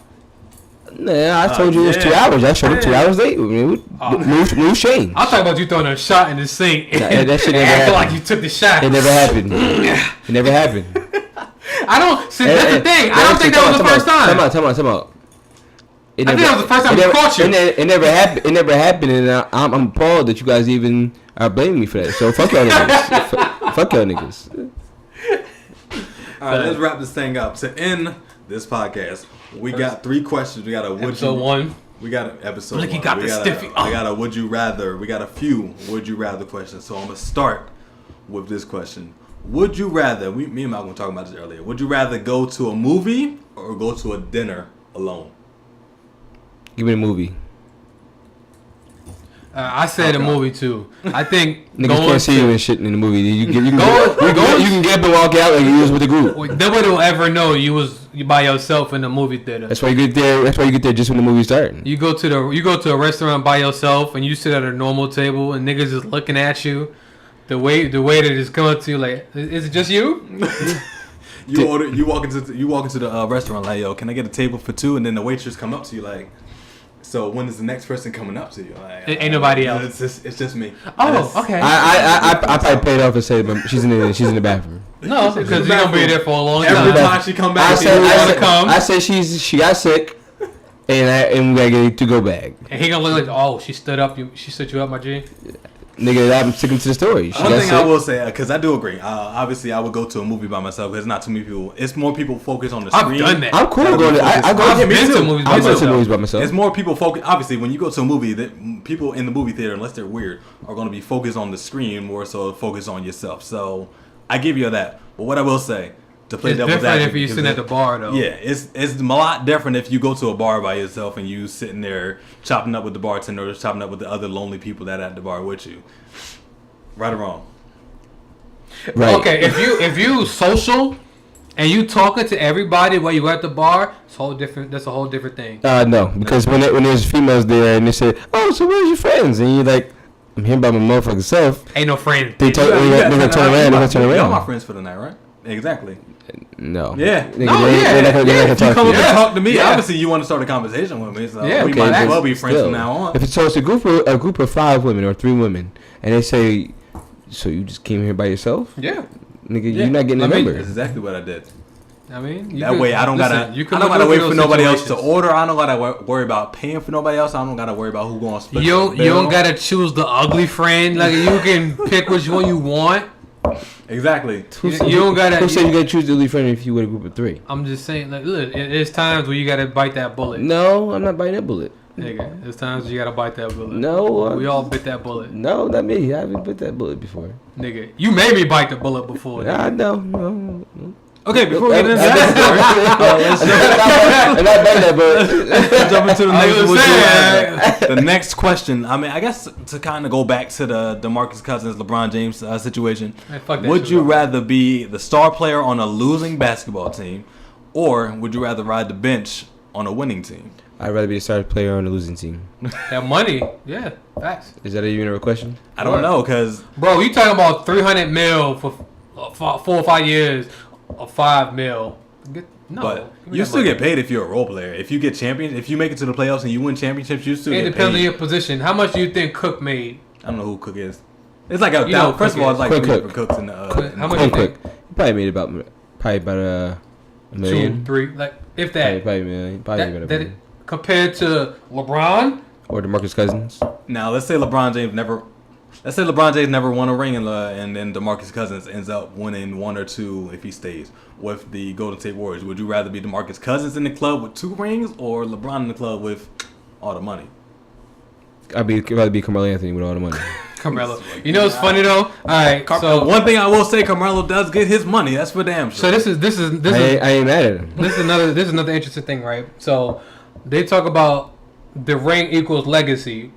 F: Nah, I told you it was 2
C: yeah.
F: hours. I showed up 2 hours late. I mean, move change.
E: I'm talking about you throwing a shot in the sink and,
F: Nah, that shit
E: and
F: never
E: acting
F: happened.
E: like you took the shot.
F: It never happened. It never happened.
E: I don't. See, that's the thing. I don't think that was the first time.
F: Time out.
E: I think that was the first time we caught you.
F: It never happened. It never happened, and I'm appalled that you guys even are blaming me for that. So fuck y'all niggas. Fuck y'all niggas.
C: All right, let's wrap this thing up. To end this podcast, we got 3 questions. We got a would
E: Episode
C: you
E: 1.
C: We got an episode.
E: Blicky
C: 1.
E: got
C: we
E: the
C: got
E: stiffy.
C: We got a would you rather. We got a few would you rather questions. So I'm gonna start with this question. Would you rather? Me and Malc were talking about this earlier. Would you rather go to a movie or go to a dinner alone?
F: Give me the movie.
E: I said a movie too. I think
F: Niggas
E: going
F: can't see you
E: to,
F: and shit in the movie. You can
E: Go-
F: get up and walk out like you was with the group.
E: nobody will ever know you by yourself in the movie theater.
F: That's why you get there. That's why you get there just when the movie's starting.
E: You go to a restaurant by yourself and you sit at a normal table and niggas is looking at you. The waiter is coming to you like, is it just you?
C: You walk into the restaurant like, yo, can I get a table for 2? And then the waitress come up to you like, so when is the next person coming up to you? Like,
E: Ain't nobody else.
C: It's just me.
E: Oh, okay.
F: I probably paid off and said, but she's in the bathroom.
E: No, because you're gonna be there for a long
C: Every
E: time.
C: time she come back,
F: I said she got sick, and we gotta get a to-go bag.
E: And he gonna look like, oh, she stood up. She stood you up, my G.
F: Nigga, I'm sticking to the story. She
C: One
F: got
C: thing
F: sick.
C: I will say, because I do agree. Obviously, I would go to a movie by myself. There's not too many people. It's more people focused on the
E: I've
C: screen.
E: done that.
F: I'm cool
C: That'll
F: going
C: be
F: to. I go.
E: I've
C: Yeah, me
E: been to
C: too.
E: movies
F: I
E: by
F: went to
E: myself.
F: movies by myself.
C: It's more people focused. Obviously, when you go to a movie, that people in the movie theater, unless they're weird, are going to be focused on the screen more so focused on yourself. So I give you that. But what I will say, to play
E: It's
C: devil's
E: different
C: advocate,
E: if you sitting at the bar though.
C: yeah, it's a lot different if you go to a bar by yourself and you sitting there chopping up with the bartender or chopping up with the other lonely people that are at the bar with you. Right or wrong?
F: Right.
E: Okay, if you social and you talking to everybody while you at the bar, it's whole different. That's a whole different thing.
F: No, because when there's females there and they say, "Oh, so where's your friends?" and you're like, "I'm here by my motherfucking self."
E: Ain't no friend.
F: They turn around. They're gonna turn
C: Y'all my
F: around.
C: friends for the night, right? Exactly.
F: No.
C: Yeah.
F: Nigga,
E: No,
F: they're not gonna
C: If you
F: talk
C: come
F: to
C: up
F: you.
C: and talk to me,
E: Yeah.
C: obviously you want to start a conversation with me, so
E: Yeah.
C: we
F: Okay,
C: might as
F: but
C: well be friends
F: still,
C: from now on.
F: If it's so, it's a group of 5 women or 3 women, and they say, "So you just came here by yourself,
E: Yeah.
F: nigga?
C: Yeah.
F: You're not getting a
E: I mean,
F: number."
C: That's exactly what I did.
E: I mean,
C: That way, I don't gotta
E: maneuver
C: wait
E: those
C: for nobody else to
E: situations.
C: order. I don't gotta worry about paying for nobody else. I don't gotta worry about who going to split.
E: You
C: the
E: don't
C: bill.
E: gotta choose the ugly friend. Like you can pick which one you want.
C: Exactly.
F: Who
E: You
F: said
E: don't gotta-
F: Who said you gotta choose the lead friend if you with a group of 3?
E: I'm just saying, like, look, there's times where you gotta bite that bullet.
F: No, I'm not biting that bullet.
E: Nigga, there's times where you gotta bite that bullet.
F: No,
E: We all bit that bullet.
F: no, not me. I haven't bit that bullet before.
E: Nigga, you made me bite the bullet before.
F: Nah,
E: Nigga.
F: no.
C: Okay, before we get into that,
F: I'm not biting that bullet.
C: let's jump into the
E: I
C: next
E: was
C: would you
E: saying.
C: rather. The next question. I mean, I guess to kind of go back to the DeMarcus Cousins, LeBron James situation.
E: Man, fuck that
C: Would
E: shit,
C: you
E: bro.
C: rather be the star player on a losing basketball team, or would you rather ride the bench on a winning team?
F: I'd rather be a star player on a losing team.
E: That money, yeah, facts.
F: Is that even a question?
C: I don't know, cause
E: Bro, you talking about 300 mil for 4 or 5 years, or 5 mil? No,
C: but
E: give me
C: you
E: that
C: still
E: money.
C: get paid if you're a role player. If you get champions, if you make it to the playoffs and you win championships, you still
E: It
C: get
E: depends on
C: paid.
E: your position. How much do you think Cook made?
C: I don't know who Cook is. It's like a
E: You know
C: first of
E: Cook
C: all,
E: is.
C: it's like
F: Quick
C: 3
F: Cook.
C: different cooks in the.
E: Quick.
C: in
E: How
C: the
E: much you
F: Quick.
E: think?
F: You probably made about a
E: 2,
F: million.
E: 3, like if
F: Probably,
E: that.
F: probably a million. Probably about a
E: That
F: million.
E: compared to LeBron,
F: Or DeMarcus Cousins.
C: Now let's say LeBron James never won a ring, and then DeMarcus Cousins ends up winning 1 or 2 if he stays with the Golden State Warriors. Would you rather be DeMarcus Cousins in the club with 2 rings, or LeBron in the club with all the money?
F: I'd rather be Carmelo Anthony with all the money.
E: Carmelo. You know what's funny though? All right, so
C: One thing I will say, Carmelo does get his money. That's for damn sure.
E: so this is
F: I ain't mad at him.
E: this is another interesting thing, right? So they talk about the ring equals legacy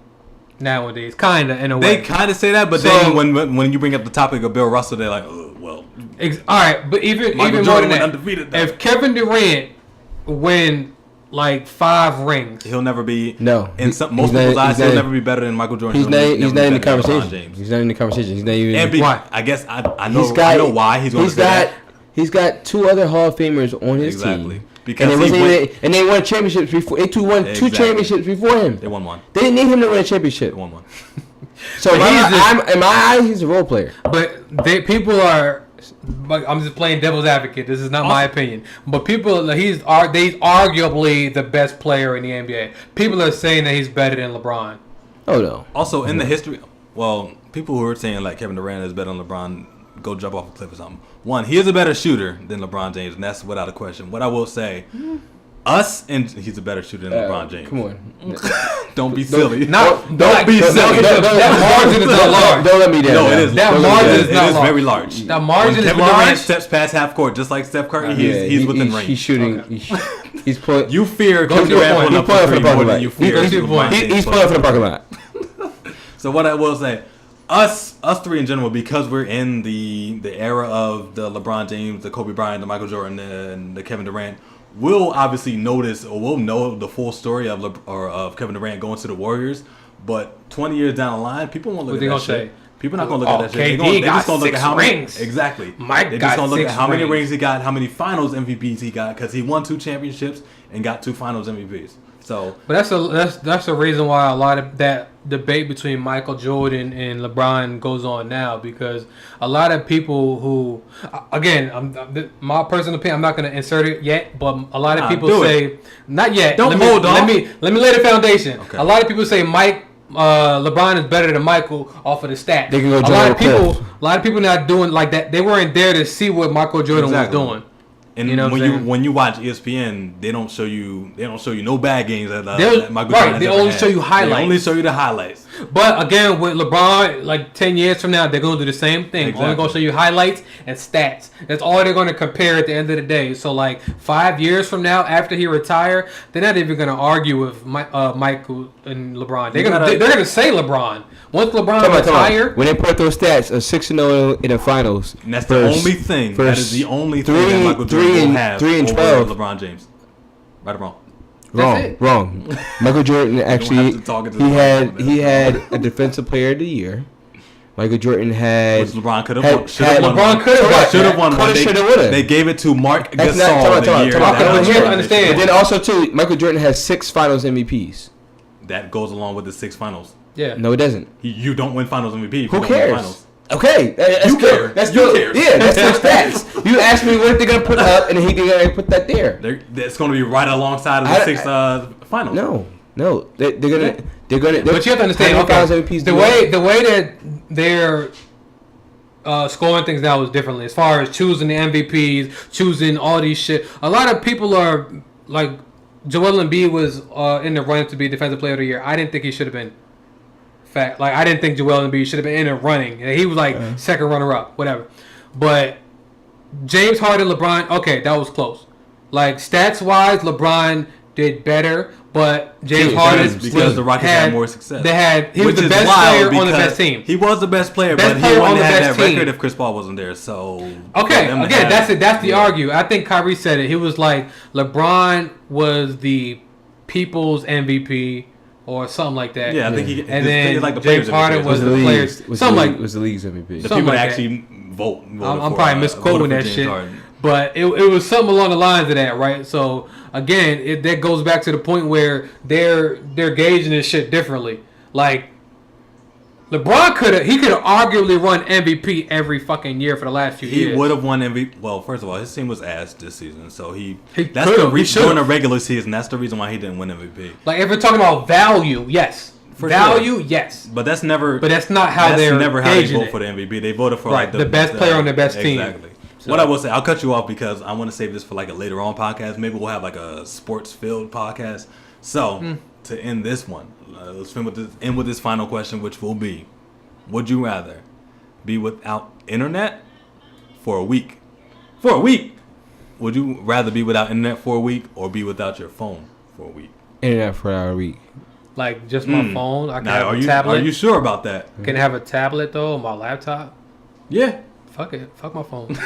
E: nowadays, kinda in a way.
C: They kind of say that, but
E: So-
C: then when you bring up the topic of Bill Russell, they're like, well,
E: All right, but even
C: Michael
E: more
C: Jordan
E: than
C: went
E: that,
C: undefeated, though.
E: if Kevin Durant win like 5 rings,
C: he'll never be.
F: No.
C: In most people's eyes, he'll never be better than Michael Jordan.
F: He's
C: He'll
F: not. He's
C: never
F: not in
C: be
F: the
C: better than LeBron
F: conversation.
C: James.
F: He's not in the conversation. He's not even.
C: And be,
E: Why?
C: I guess I know. I know why he's going to say that.
F: He's got 2 other Hall of Famers on his
C: Exactly.
F: team.
C: Because
F: and,
C: he
F: and they won championships before. They won 2
C: Exactly.
F: championships before him.
C: They won 1.
F: They didn't need him to win a
C: They
F: championship.
C: won 1.
F: So
E: But
F: in my eyes, he's a role player.
E: but people are. But I'm just playing devil's advocate. This is not my opinion. But he's arguably the best player in the NBA. People are saying that he's better than LeBron.
F: Oh no.
C: Also, in the history, well, people who are saying like Kevin Durant is better than LeBron, go jump off a cliff or something. One, he is a better shooter than LeBron James, and that's without a question. What I will say, he's a better shooter than LeBron James.
F: Come on.
C: Don't be silly.
E: Not-
C: don't be silly.
E: That margin is not large.
F: Don't let me down.
C: No,
F: now.
C: it is.
E: That
C: Don't let me
E: margin
C: down.
E: is not
C: It is
E: large.
C: very large.
E: That margin
C: when
E: is
C: Kevin
E: large.
C: Durant steps past half court, just like Steph Curry, he's within range.
F: He's shooting.
E: Okay.
F: He's pulling.
C: You fear
E: Go
C: Kevin
E: to your
C: Durant
E: point.
C: pulling up
F: He's pulling
C: for
F: for the
C: 3 more
F: parking
C: than
F: lot.
C: you fear.
E: Go to your
C: LeBron
E: point.
C: James
F: He's
C: pulling
F: pulling for
C: up.
F: the parking lot.
C: So what I will say, us 3 in general, because we're in the era of the LeBron James, the Kobe Bryant, the Michael Jordan, and the Kevin Durant, we'll obviously notice or we'll know the full story of Kevin Durant going to the Warriors. But 20 years down the line, people won't look
E: What
C: at
E: they
C: that
E: gonna
C: shit.
E: say?
C: People not gonna look at that shit.
E: KD
C: They
E: got
C: just gonna look at
E: 6
C: how many
E: rings.
C: exactly.
E: Mike
C: They
E: got
C: just gonna look
E: 6
C: at how many
E: rings.
C: rings he got, how many Finals MVPs he got, because he won 2 championships and got 2 Finals MVPs. So,
E: But that's the reason why a lot of that debate between Michael Jordan and LeBron goes on now, because a lot of people who, again, my personal opinion, I'm not going to insert it yet, but a lot of
C: Nah,
E: people
C: do
E: say
C: it.
E: not yet.
C: Don't
E: let me,
C: hold on.
E: Let me lay the foundation.
C: Okay.
E: A lot of people say LeBron is better than Michael off of the stats.
F: They can go
E: a lot of people not doing like that. They weren't there to see what Michael Jordan
C: Exactly.
E: was doing.
C: and
E: You know what I'm saying?
C: when you watch ESPN, they don't show you no bad games that
E: They'll-
C: Michael
E: right,
C: Jordan has
E: they
C: ever
E: only
C: had.
E: show you highlights.
C: They only show you the highlights.
E: But again, with LeBron, like 10 years from now, they're going to do the same thing.
C: Exactly.
E: Only going to show you highlights and stats. That's all they're going to compare at the end of the day. So, like 5 years from now, after he retire, they're not even going to argue with Michael and LeBron. They're going to say LeBron. Once LeBron retire,
F: When they put those stats, a 6-0 in the finals.
C: And that's the only thing. That is the only thing that Michael Jordan will have
F: 3 and
C: over
F: 12.
C: LeBron James. Right or wrong?
E: That's
F: Wrong. Michael Jordan actually
C: have to talk into
F: he
C: the
F: had
C: microphone,
F: he had a defensive player of the year, Michael Jordan had.
C: Which LeBron could
F: had-
C: have should have
F: had-
C: won.
E: LeBron could have
C: Should have won.
F: Coulda,
C: one.
F: shoulda, woulda.
C: They gave it to Mark
F: That's
C: Gasol
F: not-
C: the year.
F: talk
C: that
F: about-
C: was
E: here's
C: Jordan.
E: understand.
F: But then also too, Michael Jordan has 6 Finals MVPs.
C: That goes along with the 6 finals.
E: Yeah.
F: No, it doesn't.
C: You don't win Finals MVP. If
F: Who
C: you don't win
F: cares?
C: Finals.
F: Okay, that's
C: You
F: good.
C: care.
F: That's
C: You
F: good.
C: cares.
F: Yeah, that's their stats. You asked me what they're gonna put up, and he gonna put that there.
C: It's going to be right alongside of the 6 finals.
F: No, they're gonna.
E: But you have to understand,
F: how many Finals
E: okay,
F: MVPs
E: the way that they're scoring things now is differently. As far as choosing the MVPs, choosing all these shit. A lot of people are like, Joel Embiid was in the run to be Defensive Player of the Year. I didn't think he should have been. Like, I didn't think Joel Embiid should have been in the running. He was like second runner-up, whatever. But James Harden, LeBron, okay, that was close. Like, stats-wise, LeBron did better, but James Harden
C: because the Rockets had more success.
E: He was the best player on the best team.
C: He was the best player,
E: Best
C: but
E: player
C: he
E: on
C: wouldn't
E: the
C: have
E: best
C: that
E: team.
C: record if Chris Paul wasn't there. So
E: Okay,
C: for them to
E: again,
C: have-
E: that's it. That's the
C: yeah.
E: argue. I think Kyrie said it. He was like, LeBron was the people's MVP or something like that.
C: Yeah, I think he.
E: And then
C: like the
E: James
C: players
E: Harden was the players. Something like
F: was the league's MVP.
C: the
E: something
C: people
E: like
C: that actually vote.
E: I'm probably misquoting that shit, but it was something along the lines of that, right? So again, that goes back to the point where they're gauging this shit differently. Like, LeBron could have arguably run MVP every fucking year for the last few years.
C: He would have won MVP. Well, first of all, his team was ass this season, so that's
E: could've,
C: the
E: he
C: reason
E: should've.
C: during the regular season. That's the reason why he didn't win MVP.
E: Like, if we're talking about value, yes.
C: For
E: value,
C: sure.
E: yes.
C: But that's never.
E: But that's not how
C: that's
E: they're
C: never how they
E: gauging
C: vote
E: it.
C: for the MVP. They voted for
E: Right,
C: like
E: the best player on the best team.
C: Exactly.
E: So-
C: What I will say, I'll cut you off because I want to save this for like a later on podcast. Maybe we'll have like a sports filled podcast. So to end this one, let's end with this final question, which will be: would you rather be without internet for a week? For a week, would you rather be without internet for a week or be without your phone for a week?
F: Internet for a week.
E: Like, just my phone. I can
C: Now,
E: have a tablet.
C: are you sure about that?
E: Can I have a tablet, though, on my laptop?
C: Yeah.
E: Fuck it. Fuck my phone.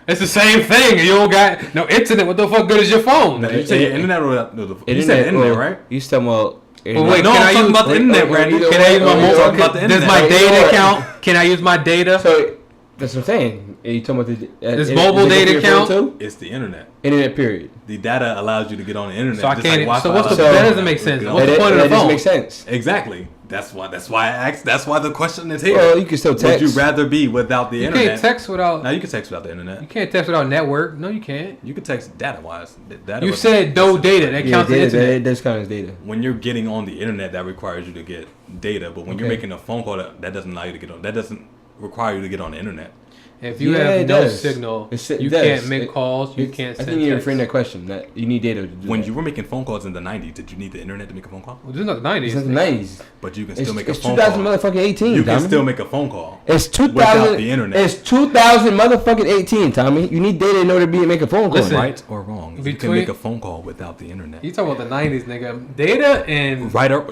E: It's the same thing. You don't got no internet. What the fuck good is your phone?
C: Now, you say your internet or you
F: Internet,
C: said internet,
F: well,
C: right?
F: You said well.
E: But wait,
C: No,
E: can
C: I'm
E: I
C: talking
E: use
C: about the internet, Brandon.
E: Can I use my
C: We're talking
E: mobile?
C: about the
E: Does
C: internet.
E: my
F: Oh,
E: data
F: yeah.
E: count? Can I use my data?
F: So that's what I'm saying. Are you talking about the?
E: Does mobile data count?
F: Too?
C: It's the internet.
F: Internet period.
C: The data allows you to get on the internet.
E: So I
C: just
E: can't.
C: like
E: So
C: Wi-Fi
E: what's the?
C: allows
E: That
C: you to
E: doesn't make sense.
C: get on
E: What's the
F: That
E: point of the
F: doesn't
E: phone?
F: make sense.
C: Exactly. That's why I asked. That's why the question is here.
F: Well, you can still text.
C: Would you rather be without the
E: You
C: internet?
E: can't text without.
C: Now you can text without the internet.
E: You can't text without network. No, you can't.
C: You can text data wise.
E: You said no data. That counts as
F: data,
E: internet.
F: that does count as data.
C: When you're getting on the internet, that requires you to get data. But when you're
F: Okay.
C: making a phone call, that doesn't allow you to get on. That doesn't require you to get on the internet.
E: If you
F: Yeah,
E: have
F: it
E: no
F: does.
E: signal,
F: It
E: you
F: does.
E: can't make
F: It-
E: calls. You can't
F: I
E: send
F: think you
E: text.
F: reframed that question. That you need data to do
C: When
F: that.
C: you were making phone calls in the 90s, did you need the internet to make a phone call?
E: Well, this is not the 90s.
F: It's the 90s.
C: But you can
F: It's,
C: still make a
F: it's
C: phone
F: 2000
C: call.
F: motherfucking 18.
C: You can
F: Tommy.
C: still make a phone call.
F: It's 2000.
C: without the internet.
F: It's 2000 motherfucking 18, Tommy. You need data in order to be make a phone call.
E: Listen,
C: Right or wrong, you can
E: Between-
C: make a phone call without the internet.
E: You talking about the 90s, nigga. Data and
C: Right or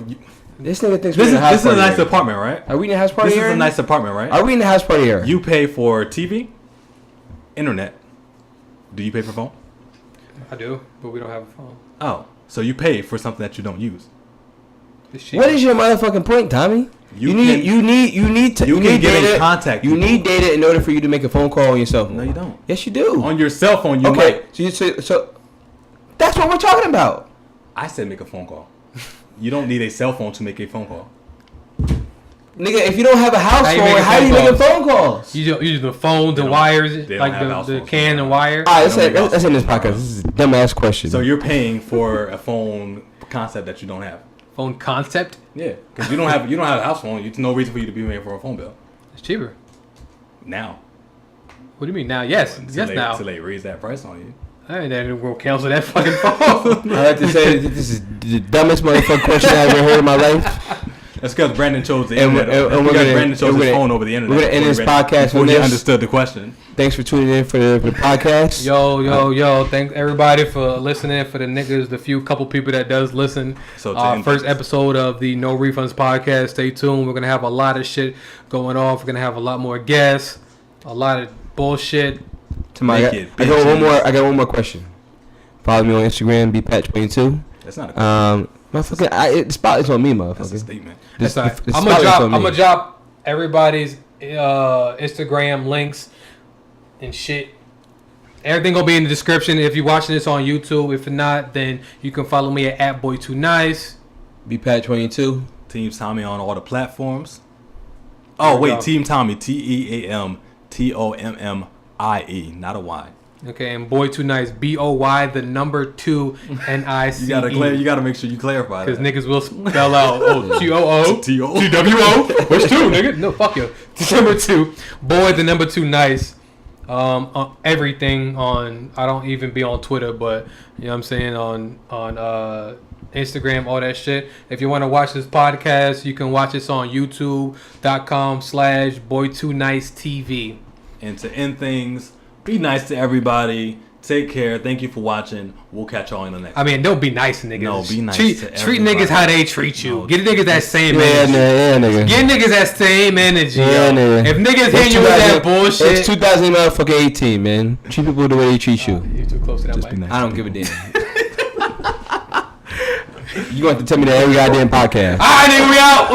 F: This nigga thinks
C: this
F: we're in a house
C: is a
F: party
C: nice
F: era.
C: apartment, right?
F: Are we in a house party
C: This is
F: era?
C: a nice apartment, right?
F: Are we in a house party era?
C: You pay for TV, internet. Do you pay for phone?
E: I do, but we don't have a phone.
C: Oh, so you pay for something that you don't use.
E: It's cheap.
F: What is your motherfucking point, Tommy? You need
C: can
F: need
C: get in
F: data.
C: contact.
F: You
C: people.
F: need data in order for you to make a phone call on your cell phone.
C: No, you don't.
F: Yes, you do.
C: On your cell phone, you
F: Okay,
C: might.
F: so that's what we're talking about.
C: I said make a phone call. You don't need a cell phone to make a phone call.
F: Nigga, if you don't have a house
E: How you
F: phone,
E: making
F: how do you
E: phone
F: make
E: calls?
F: phone calls?
E: You use the phones, the
C: don't-
E: wires,
C: they don't
E: like
C: have house
E: the
C: phones.
E: can and wire.
F: All right,
C: Don't make
F: let's end this
C: house
F: podcast.
C: phones.
F: This is a dumbass question.
C: So you're paying for a phone concept that you don't have.
E: Phone concept.
C: Yeah, because you don't have a house phone. There's no reason for you to be paying for a phone bill
E: It's cheaper.
C: now.
E: What do you mean now? Yes, yes now.
C: Until they raise that price on you.
E: Hey, then we'll cancel that fucking phone.
F: I like to say that this is the dumbest motherfucking question I ever heard in my life.
C: That's because Brandon chose the
F: And
C: internet.
F: we're- and
C: That's
F: we're
C: because
F: gonna-
C: Brandon chose
F: and we're
C: his
F: gonna-
C: phone over the internet.
F: we're gonna end
C: before
F: this
C: he
F: podcast
C: before
F: on
C: he
F: this.
C: understood the question.
F: Thanks for tuning in for the podcast.
E: Yo. Thanks everybody for listening. For the niggas, the couple people that does listen.
C: So to end
E: First
C: this-
E: episode of the No Refunds podcast. Stay tuned. We're gonna have a lot of shit going off. We're gonna have a lot more guests. A lot of bullshit.
F: Tomorrow,
C: Make it
F: I got one
C: bitches.
F: more. I got one more question. Follow me on Instagram, bpatch22.
C: That's not a
F: Motherfucker, the spotlight's on me,
C: that's a
F: motherfucker.
C: statement.
F: This-
E: That's all right.
F: the
E: I'm gonna
F: spotlight's
E: drop.
F: on me.
E: I'm gonna drop everybody's Instagram links and shit. Everything gonna be in the description if you're watching this on YouTube. If not, then you can follow me at @boy2nice.
F: BPat22.
C: Team Tommie on all the platforms. Oh wait, Team Tommie, TeamTommie, not a Y.
E: Okay, and Boy2nice, BOY, the number 2 NICE.
C: You gotta make sure you clarify that.
E: Because niggas will spell out TOO
C: TWO.
E: Which 2, nigga? No, fuck you. Number 2, boy, the number 2 nice. Everything on. I don't even be on Twitter, but you know what I'm saying on Instagram, all that shit. If you want to watch this podcast, you can watch us on youtube.com/boy2nice.tv.
C: And to end things, be nice to everybody. Take care. Thank you for watching. We'll catch y'all in the next.
E: I mean, don't be nice to niggas.
C: No, be nice
E: treat,
C: to
E: treat
C: everybody.
E: niggas how they treat you.
C: No,
E: Get niggas that same
F: Yeah,
E: energy.
F: nigga.
E: Get niggas that same energy.
F: Yeah,
E: yo.
F: nigga.
E: If niggas
F: It's
E: hit you with that
F: 2000
E: bullshit.
F: It's 2018, man. Treat people the way they treat you.
E: You're too close to that
C: Just
E: mic.
C: be nice.
F: I don't give a damn. You going to tell me that every goddamn podcast.
E: All right, nigga, we out.